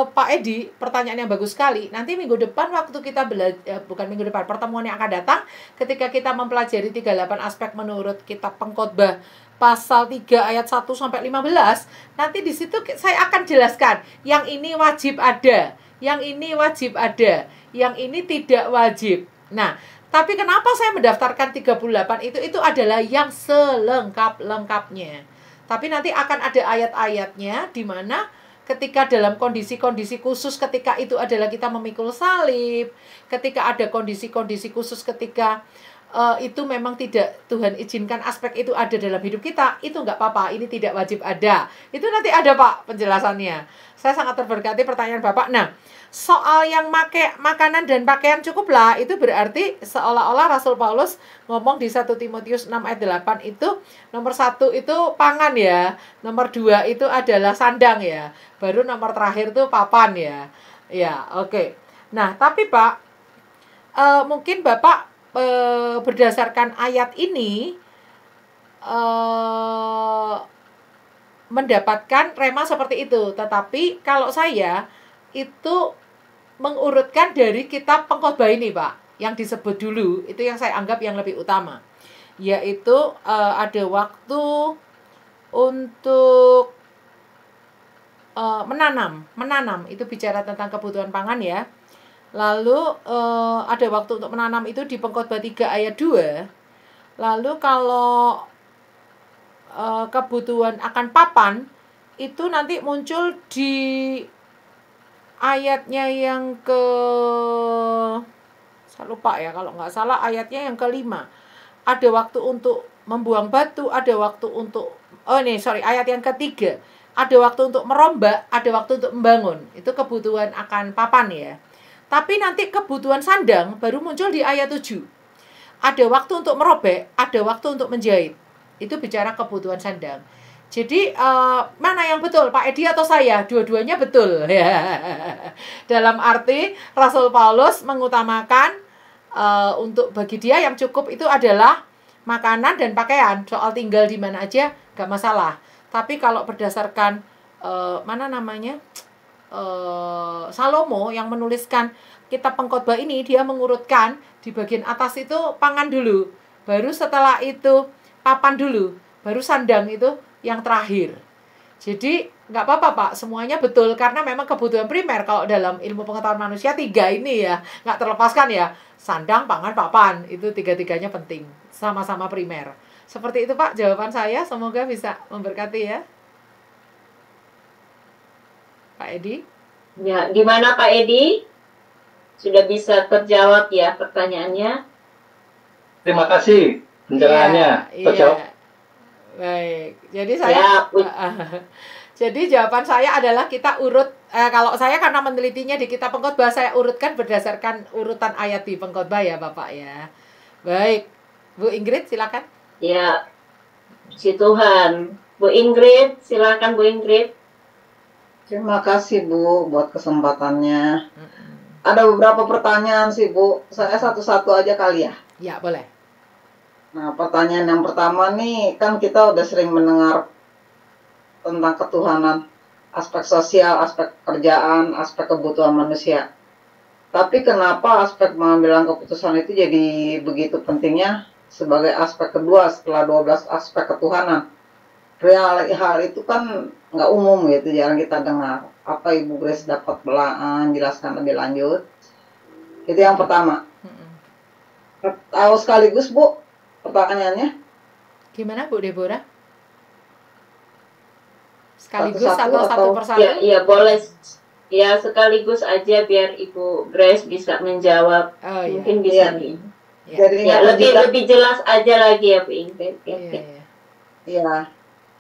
Pak Edi, pertanyaan yang bagus sekali. Nanti minggu depan waktu kita bukan minggu depan, pertemuan yang akan datang ketika kita mempelajari 38 aspek menurut kitab Pengkhotbah pasal 3 ayat 1 sampai 15, nanti di situ saya akan jelaskan yang ini wajib ada, yang ini wajib ada, yang ini tidak wajib. Nah, tapi kenapa saya mendaftarkan 38 itu adalah yang selengkap-lengkapnya. Tapi nanti akan ada ayat-ayatnya di mana ketika dalam kondisi-kondisi khusus, ketika itu adalah kita memikul salib, ketika ada kondisi-kondisi khusus ketika itu memang tidak Tuhan izinkan aspek itu ada dalam hidup kita, itu nggak apa-apa, ini tidak wajib ada. Itu nanti ada Pak penjelasannya. Saya sangat terberkati pertanyaan Bapak. Nah, soal yang makanan dan pakaian cukuplah, itu berarti seolah-olah Rasul Paulus ngomong di 1 Timotius 6 ayat 8 itu, nomor 1 itu pangan ya, nomor 2 itu adalah sandang ya, baru nomor terakhir itu papan ya. Ya, oke. Nah, tapi Pak, mungkin Bapak berdasarkan ayat ini mendapatkan rema seperti itu. Tetapi kalau saya itu mengurutkan dari kitab Pengkhotbah ini Pak, yang disebut dulu, itu yang saya anggap yang lebih utama, yaitu ada waktu untuk menanam itu bicara tentang kebutuhan pangan ya. Lalu ada waktu untuk menanam itu di Pengkhotbah 3 ayat 2. Lalu kalau kebutuhan akan papan itu nanti muncul di ayatnya yang saya lupa ya, kalau nggak salah ayatnya yang ke-5. Ada waktu untuk membuang batu, ada waktu untuk ayat yang ke-3. Ada waktu untuk merombak, ada waktu untuk membangun. Itu kebutuhan akan papan ya. Tapi nanti kebutuhan sandang baru muncul di ayat 7. Ada waktu untuk merobek, ada waktu untuk menjahit. Itu bicara kebutuhan sandang. Jadi mana yang betul, Pak Edi atau saya? Dua-duanya betul. Dalam arti Rasul Paulus mengutamakan untuk bagi dia yang cukup itu adalah makanan dan pakaian. Soal tinggal di mana aja gak masalah. Tapi kalau berdasarkan Salomo yang menuliskan kitab Pengkhotbah ini, dia mengurutkan di bagian atas itu pangan dulu, baru setelah itu papan dulu, baru sandang itu yang terakhir. Jadi nggak apa-apa Pak, semuanya betul karena memang kebutuhan primer kalau dalam ilmu pengetahuan manusia 3 ini ya nggak terlepaskan ya, sandang, pangan, papan, itu 3-tiganya penting, sama-sama primer. Seperti itu Pak jawaban saya, semoga bisa memberkati ya. Pak Edi? Ya, gimana Pak Edi? Sudah bisa terjawab ya pertanyaannya? Terima kasih pencerahannya. Iya, Terjawab. iya. Baik. Jadi saya jadi jawaban saya adalah kita urut kalau saya karena menelitinya di kitab pengkhotbah, saya urutkan berdasarkan urutan ayat di pengkhotbah ya, Bapak ya. Baik. Bu Ingrid silakan. Ya, puji Tuhan. Bu Ingrid, silakan Bu Ingrid. Terima kasih Bu buat kesempatannya. Ada beberapa pertanyaan sih Bu. Saya satu-satu aja kali ya. Ya, boleh. Nah, pertanyaan yang pertama nih, kan kita udah sering mendengar tentang ketuhanan, aspek sosial, aspek pekerjaan, aspek kebutuhan manusia. Tapi kenapa aspek pengambilan keputusan itu jadi begitu pentingnya sebagai aspek kedua setelah 12 aspek ketuhanan? Hal itu kan nggak umum gitu, jarang kita dengar. Apa Ibu Grace dapat jelaskan lebih lanjut? Itu yang pertama. Tahu sekaligus Bu pertanyaannya? Gimana Bu Deborah? Sekaligus Satu-satu atau satu atau- persatu? Ya, iya boleh. Ya, sekaligus aja biar Ibu Grace bisa menjawab. Oh iya. Mungkin bisa Iya. nih. Iya. Jadi Ya, lebih jelas aja lagi ya Bu Ingrid. Iya, Oke. iya. ya.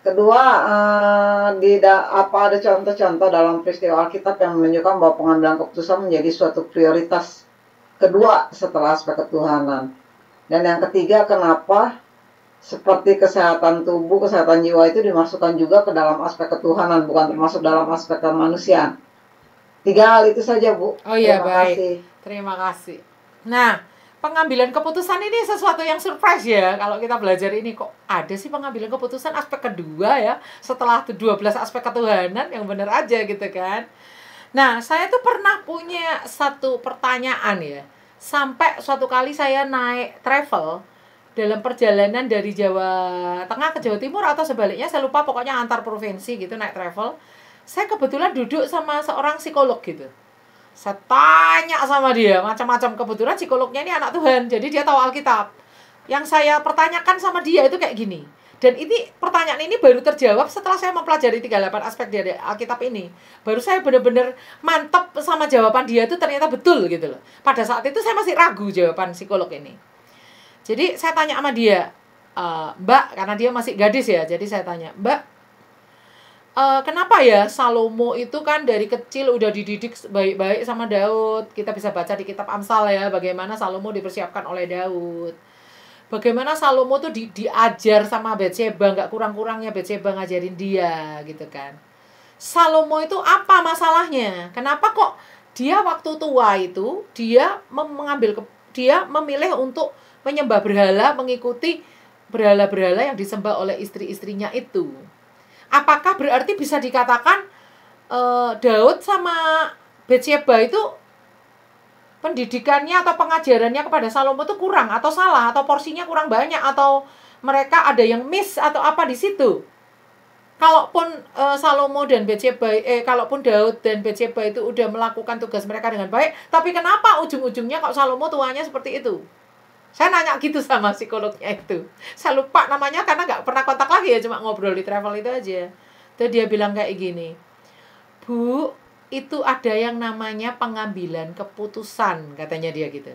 Kedua, apa ada contoh-contoh dalam peristiwa Alkitab yang menunjukkan bahwa pengambilan keputusan menjadi suatu prioritas kedua setelah aspek ketuhanan. Dan yang ketiga, kenapa seperti kesehatan tubuh, kesehatan jiwa itu dimasukkan juga ke dalam aspek ketuhanan, bukan termasuk dalam aspek kemanusiaan. 3 hal itu saja Bu. Oh iya, Terima baik. kasih. Terima kasih. Nah, pengambilan keputusan ini sesuatu yang surprise ya. Kalau kita belajar ini, kok ada sih pengambilan keputusan aspek kedua ya, setelah 12 aspek ketuhanan, yang benar aja gitu kan. Nah, saya tuh pernah punya satu pertanyaan ya. Sampai suatu kali saya naik travel dalam perjalanan dari Jawa Tengah ke Jawa Timur atau sebaliknya, saya lupa, pokoknya antar provinsi gitu naik travel. Saya kebetulan duduk sama seorang psikolog gitu. Saya tanya sama dia macam-macam, kebetulan psikolognya ini anak Tuhan, jadi dia tahu Alkitab. Yang saya pertanyakan sama dia itu kayak gini. Dan ini pertanyaan ini baru terjawab setelah saya mempelajari 38 aspek dari Alkitab ini. Baru saya benar-benar mantap sama jawaban dia itu ternyata betul gitu loh. Pada saat itu saya masih ragu jawaban psikolog ini. Jadi saya tanya sama dia, Mbak, karena dia masih gadis ya, jadi saya tanya, Mbak, kenapa ya Salomo itu kan dari kecil udah dididik baik-baik sama Daud. Kita bisa baca di kitab Amsal ya, bagaimana Salomo dipersiapkan oleh Daud. Bagaimana Salomo tuh diajar sama Batseba, nggak kurang-kurangnya Batseba ngajarin dia gitu kan. Salomo itu apa masalahnya? Kenapa kok dia waktu tua itu dia dia memilih untuk menyembah berhala, mengikuti berhala-berhala yang disembah oleh istri-istrinya itu? Apakah berarti bisa dikatakan Daud sama Batseba itu pendidikannya atau pengajarannya kepada Salomo itu kurang atau salah atau porsinya kurang banyak atau mereka ada yang miss atau apa di situ? Kalaupun Salomo dan Batseba, kalaupun Daud dan Batseba itu udah melakukan tugas mereka dengan baik, tapi kenapa ujung-ujungnya kok Salomo tuanya seperti itu? Saya nanya gitu sama psikolognya itu. Saya lupa namanya karena nggak pernah kontak lagi ya, cuma ngobrol di travel itu aja. Terus dia bilang kayak gini, Bu, itu ada yang namanya pengambilan keputusan, katanya dia gitu.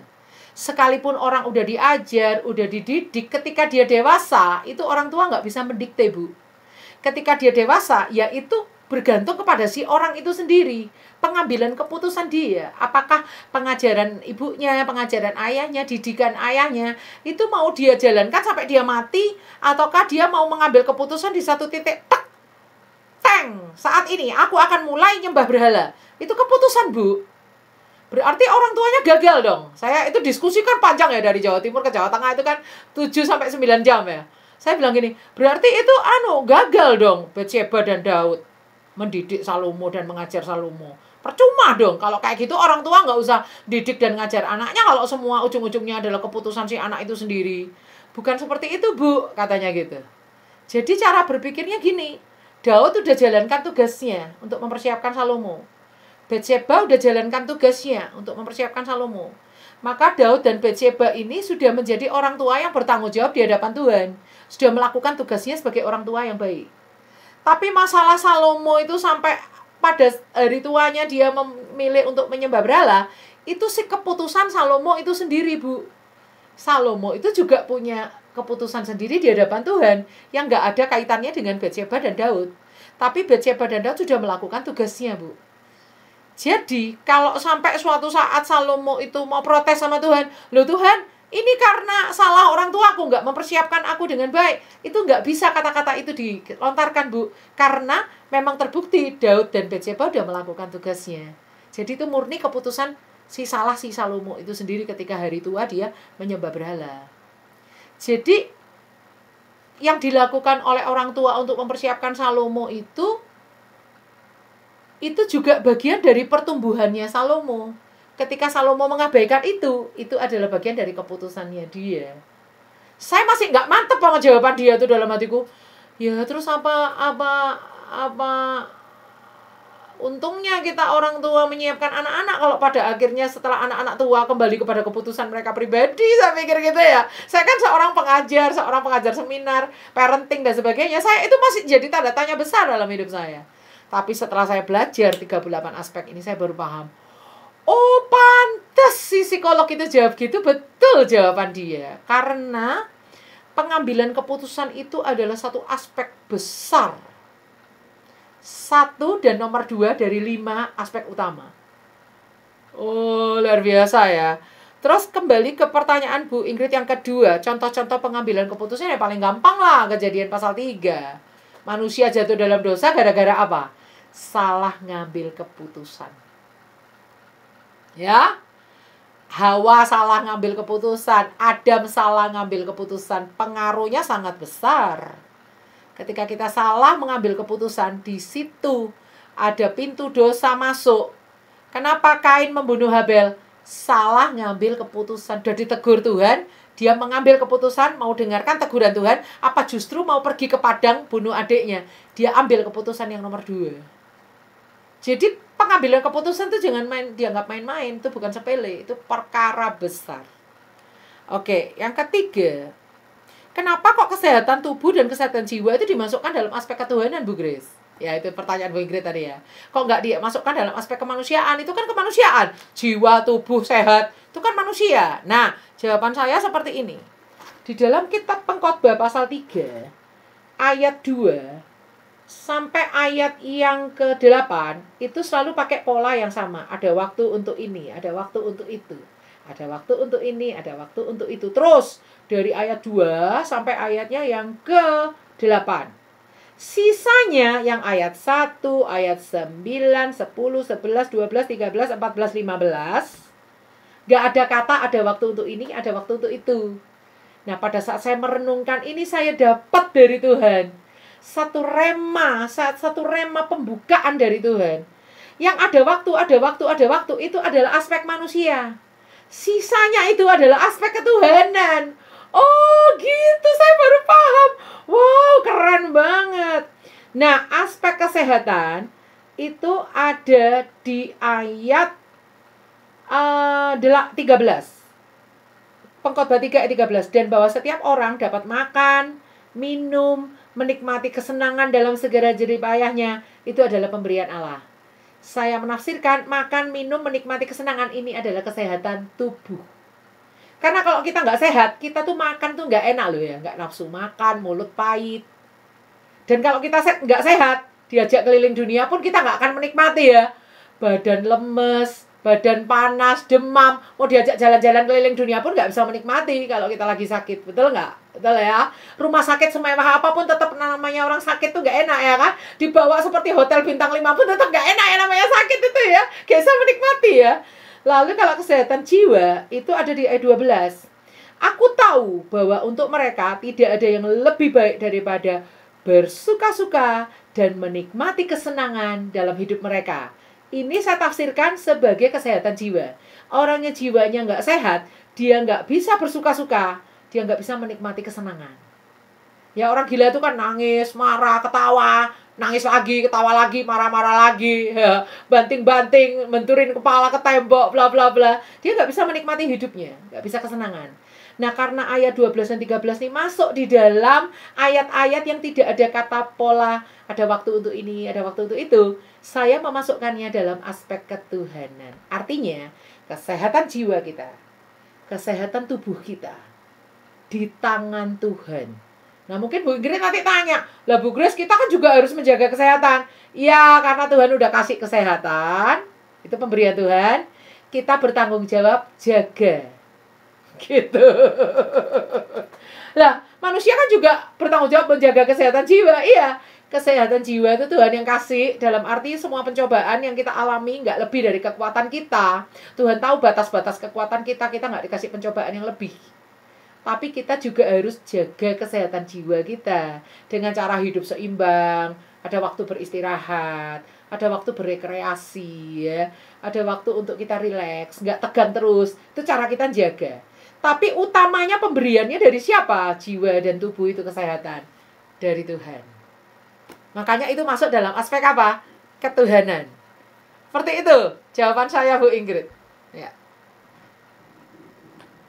Sekalipun orang udah diajar, udah dididik, ketika dia dewasa, itu orang tua nggak bisa mendikte, Bu. Ketika dia dewasa, ya itu bergantung kepada si orang itu sendiri. Pengambilan keputusan dia, apakah pengajaran ibunya, pengajaran ayahnya, didikan ayahnya itu mau dia jalankan sampai dia mati, ataukah dia mau mengambil keputusan di satu titik, tek, teng, saat ini aku akan mulai nyembah berhala. Itu keputusan, Bu. Berarti orang tuanya gagal dong. Saya itu diskusikan panjang ya, dari Jawa Timur ke Jawa Tengah itu kan 7-9 jam ya. Saya bilang gini, berarti itu gagal dong Batseba dan Daud mendidik Salomo dan mengajar Salomo. Percuma dong kalau kayak gitu, orang tua nggak usah didik dan ngajar anaknya kalau semua ujung-ujungnya adalah keputusan si anak itu sendiri. Bukan seperti itu, Bu, katanya gitu. Jadi cara berpikirnya gini, Daud udah jalankan tugasnya untuk mempersiapkan Salomo. Batseba udah jalankan tugasnya untuk mempersiapkan Salomo. Maka Daud dan Batseba ini sudah menjadi orang tua yang bertanggung jawab di hadapan Tuhan. Sudah melakukan tugasnya sebagai orang tua yang baik. Tapi masalah Salomo itu sampai pada hari tuanya dia memilih untuk menyembah berhala, itu si keputusan Salomo itu sendiri, Bu. Salomo itu juga punya keputusan sendiri di hadapan Tuhan yang nggak ada kaitannya dengan Batsheba dan Daud. Tapi Batsheba dan Daud sudah melakukan tugasnya, Bu. Jadi, kalau sampai suatu saat Salomo itu mau protes sama Tuhan, loh Tuhan, ini karena salah orang tua aku, nggak mempersiapkan aku dengan baik. Itu nggak bisa kata-kata itu dilontarkan, Bu. Karena memang terbukti Daud dan Batsheba sudah melakukan tugasnya. Jadi itu murni keputusan si Salomo itu sendiri ketika hari tua dia menyembah berhala. Jadi, yang dilakukan oleh orang tua untuk mempersiapkan Salomo itu juga bagian dari pertumbuhannya Salomo. Ketika Salomo mengabaikan itu adalah bagian dari keputusannya dia. Saya masih nggak mantep sama jawaban dia tuh dalam hatiku. Ya terus apa untungnya kita orang tua menyiapkan anak-anak kalau pada akhirnya setelah anak-anak tua kembali kepada keputusan mereka pribadi, saya pikir gitu ya. Saya kan seorang pengajar seminar, parenting dan sebagainya. Saya itu masih jadi tanda tanya besar dalam hidup saya. Tapi setelah saya belajar 38 aspek ini, saya baru paham. Oh, pantes si psikolog itu jawab gitu, betul jawaban dia. Karena pengambilan keputusan itu adalah satu aspek besar. 1 dan nomor 2 dari 5 aspek utama. Oh, luar biasa ya. Terus kembali ke pertanyaan Bu Ingrid yang kedua, contoh-contoh pengambilan keputusan yang paling gampang lah, Kejadian pasal 3. Manusia jatuh dalam dosa gara-gara apa? Salah ngambil keputusan. Ya, Hawa salah ngambil keputusan, Adam salah ngambil keputusan, pengaruhnya sangat besar. Ketika kita salah mengambil keputusan, di situ ada pintu dosa masuk. Kenapa Kain membunuh Habel? Salah ngambil keputusan, sudah ditegur Tuhan, dia mengambil keputusan, mau dengarkan teguran Tuhan, apa justru mau pergi ke padang bunuh adiknya? Dia ambil keputusan yang nomor 2. Jadi pengambilan keputusan itu jangan dianggap main-main, itu bukan sepele, itu perkara besar. Oke, yang ketiga, kenapa kok kesehatan tubuh dan kesehatan jiwa itu dimasukkan dalam aspek ketuhanan, Bu Grace? Ya, itu pertanyaan Bu Ingrid tadi ya. Kok nggak dimasukkan dalam aspek kemanusiaan? Itu kan kemanusiaan. Jiwa, tubuh, sehat, itu kan manusia. Nah, jawaban saya seperti ini. Di dalam kitab Pengkhotbah pasal 3, ayat 2, sampai ayat yang ke-8 itu selalu pakai pola yang sama. Ada waktu untuk ini, ada waktu untuk itu. Ada waktu untuk ini, ada waktu untuk itu. Terus dari ayat 2 sampai ayatnya yang ke-8. Sisanya yang ayat 1, ayat 9, 10, 11, 12, 13, 14, 15. Gak ada kata ada waktu untuk ini, ada waktu untuk itu. Nah, pada saat saya merenungkan ini, saya dapat dari Tuhan satu rema pembukaan dari Tuhan. Yang ada waktu itu adalah aspek manusia. Sisanya itu adalah aspek ketuhanan. Oh gitu, saya baru paham. Wow, keren banget. Nah, aspek kesehatan itu ada di ayat 13. Pengkhotbah 3 ayat 13. Dan bahwa setiap orang dapat makan, minum, menikmati kesenangan dalam segala jerih payahnya, itu adalah pemberian Allah. Saya menafsirkan makan, minum, menikmati kesenangan ini adalah kesehatan tubuh. Karena kalau kita nggak sehat, kita tuh makan tuh nggak enak loh ya, nggak nafsu makan, mulut pahit. Dan kalau kita nggak sehat, diajak keliling dunia pun kita nggak akan menikmati ya. Badan lemes, badan panas, demam, mau diajak jalan-jalan keliling dunia pun nggak bisa menikmati kalau kita lagi sakit, betul nggak? Betul ya. Rumah sakit semewah apapun tetap namanya orang sakit tuh nggak enak ya kan? Dibawa seperti hotel bintang 5 pun tetap nggak enak ya, namanya sakit itu ya. Gak bisa menikmati ya. Lalu kalau kesehatan jiwa itu ada di ayat 12. Aku tahu bahwa untuk mereka tidak ada yang lebih baik daripada bersuka-suka dan menikmati kesenangan dalam hidup mereka. Ini saya tafsirkan sebagai kesehatan jiwa. Orangnya jiwanya nggak sehat, dia nggak bisa bersuka-suka, dia nggak bisa menikmati kesenangan. Ya orang gila itu kan nangis, marah, ketawa, nangis lagi, ketawa lagi, marah-marah lagi, ya, banting-banting, benturin kepala ke tembok, bla bla bla. Dia nggak bisa menikmati hidupnya, nggak bisa kesenangan. Nah, karena ayat 12 dan 13 ini masuk di dalam ayat-ayat yang tidak ada kata pola, ada waktu untuk ini, ada waktu untuk itu, saya memasukkannya dalam aspek ketuhanan. Artinya, kesehatan jiwa kita, kesehatan tubuh kita, di tangan Tuhan. Nah mungkin Bu Ingrid nanti tanya, lah Bu Grace kita kan juga harus menjaga kesehatan. Iya, karena Tuhan udah kasih kesehatan, itu pemberian Tuhan, kita bertanggung jawab jaga. Gitu. Lah manusia kan juga bertanggung jawab menjaga kesehatan jiwa. Iya, kesehatan jiwa itu Tuhan yang kasih. Dalam arti semua pencobaan yang kita alami nggak lebih dari kekuatan kita. Tuhan tahu batas-batas kekuatan kita, kita nggak dikasih pencobaan yang lebih. Tapi kita juga harus jaga kesehatan jiwa kita dengan cara hidup seimbang, ada waktu beristirahat, ada waktu berrekreasi, ya, ada waktu untuk kita rileks, nggak tegang terus. Itu cara kita jaga. Tapi utamanya pemberiannya dari siapa? Jiwa dan tubuh itu kesehatan dari Tuhan. Makanya itu masuk dalam aspek apa? Ketuhanan. Seperti itu jawaban saya, Bu Ingrid. Ya.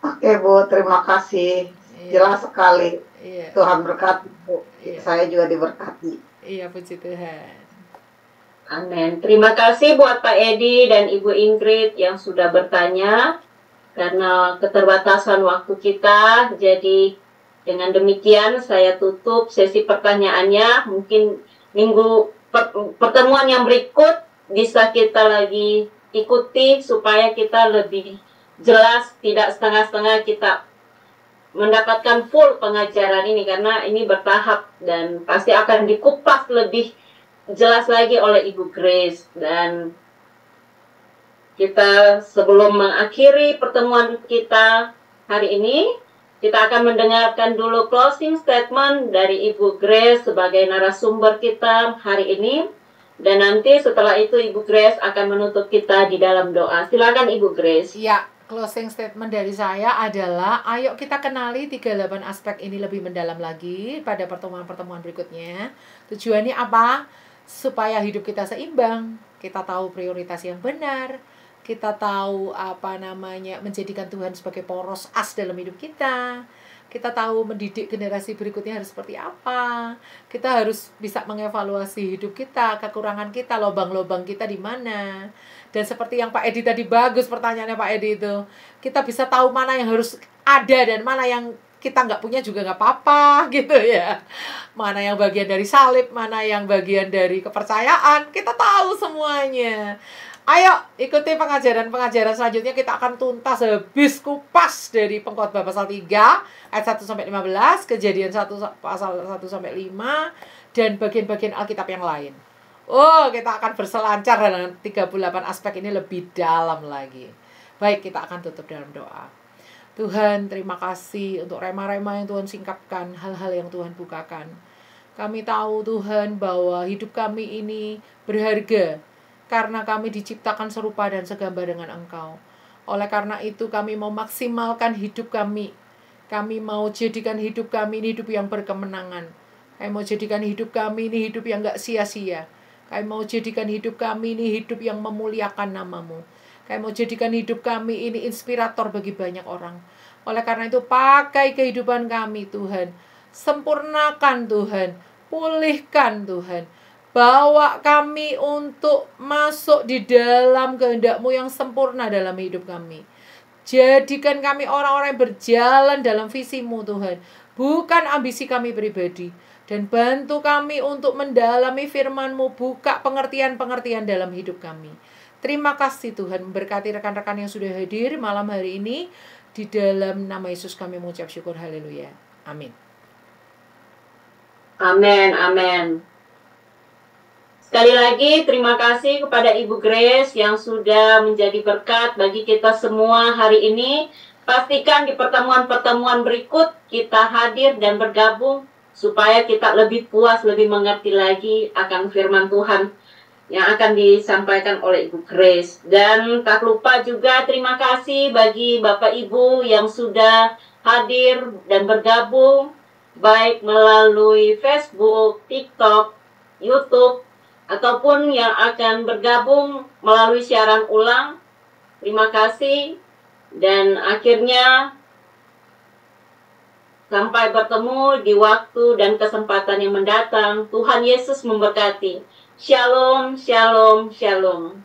Oke Bu, terima kasih. Jelas sekali. Iya. Tuhan berkati Bu. Iya. Saya juga diberkati. Iya, puji Tuhan. Amin. Terima kasih buat Pak Edi dan Ibu Ingrid yang sudah bertanya. Karena keterbatasan waktu kita, jadi dengan demikian saya tutup sesi pertanyaannya. Mungkin pertemuan yang berikut bisa kita lagi ikuti supaya kita lebih jelas, tidak setengah-setengah kita mendapatkan full pengajaran ini, karena ini bertahap dan pasti akan dikupas lebih jelas lagi oleh Ibu Grace. Dan kita sebelum mengakhiri pertemuan kita hari ini, kita akan mendengarkan dulu closing statement dari Ibu Grace sebagai narasumber kita hari ini. Dan nanti setelah itu Ibu Grace akan menutup kita di dalam doa. Silakan Ibu Grace. Ya, closing statement dari saya adalah ayo kita kenali 38 aspek ini lebih mendalam lagi pada pertemuan-pertemuan berikutnya. Tujuannya apa? Supaya hidup kita seimbang, kita tahu prioritas yang benar, kita tahu menjadikan Tuhan sebagai poros as dalam hidup kita. Kita tahu mendidik generasi berikutnya harus seperti apa. Kita harus bisa mengevaluasi hidup kita, kekurangan kita, lubang-lubang kita di mana. Dan seperti yang Pak Edi tadi, bagus pertanyaannya Pak Edi itu. Kita bisa tahu mana yang harus ada dan mana yang kita nggak punya juga nggak apa-apa gitu ya. Mana yang bagian dari salib, mana yang bagian dari kepercayaan. Kita tahu semuanya. Ayo ikuti pengajaran-pengajaran selanjutnya. Kita akan tuntas habis kupas dari Pengkhotbah pasal 3 ayat 1-15, Kejadian 1 pasal 1-5, dan bagian-bagian Alkitab yang lain. Oh, kita akan berselancar dengan 38 aspek ini lebih dalam lagi. Baik, kita akan tutup dalam doa. Tuhan, terima kasih untuk rema-rema yang Tuhan singkapkan, hal-hal yang Tuhan bukakan. Kami tahu Tuhan bahwa hidup kami ini berharga karena kami diciptakan serupa dan segambar dengan Engkau. Oleh karena itu kami mau maksimalkan hidup kami. Kami mau jadikan hidup kami ini hidup yang berkemenangan. Kami mau jadikan hidup kami ini hidup yang gak sia-sia. Kami mau jadikan hidup kami ini hidup yang memuliakan nama-Mu. Kami mau jadikan hidup kami ini inspirator bagi banyak orang. Oleh karena itu pakai kehidupan kami Tuhan. Sempurnakan Tuhan. Pulihkan Tuhan. Bawa kami untuk masuk di dalam kehendak-Mu yang sempurna dalam hidup kami. Jadikan kami orang-orang yang berjalan dalam visi-Mu Tuhan. Bukan ambisi kami pribadi. Dan bantu kami untuk mendalami firman-Mu. Buka pengertian-pengertian dalam hidup kami. Terima kasih Tuhan. Memberkati rekan-rekan yang sudah hadir malam hari ini. Di dalam nama Yesus kami mengucap syukur. Haleluya. Amin. Amin, amin. Sekali lagi terima kasih kepada Ibu Grace yang sudah menjadi berkat bagi kita semua hari ini. Pastikan di pertemuan-pertemuan berikut kita hadir dan bergabung supaya kita lebih puas, lebih mengerti lagi akan firman Tuhan yang akan disampaikan oleh Ibu Grace. Dan tak lupa juga terima kasih bagi Bapak Ibu yang sudah hadir dan bergabung baik melalui Facebook, TikTok, YouTube, ataupun yang akan bergabung melalui siaran ulang. Terima kasih. Dan akhirnya sampai bertemu di waktu dan kesempatan yang mendatang. Tuhan Yesus memberkati. Shalom, shalom, shalom.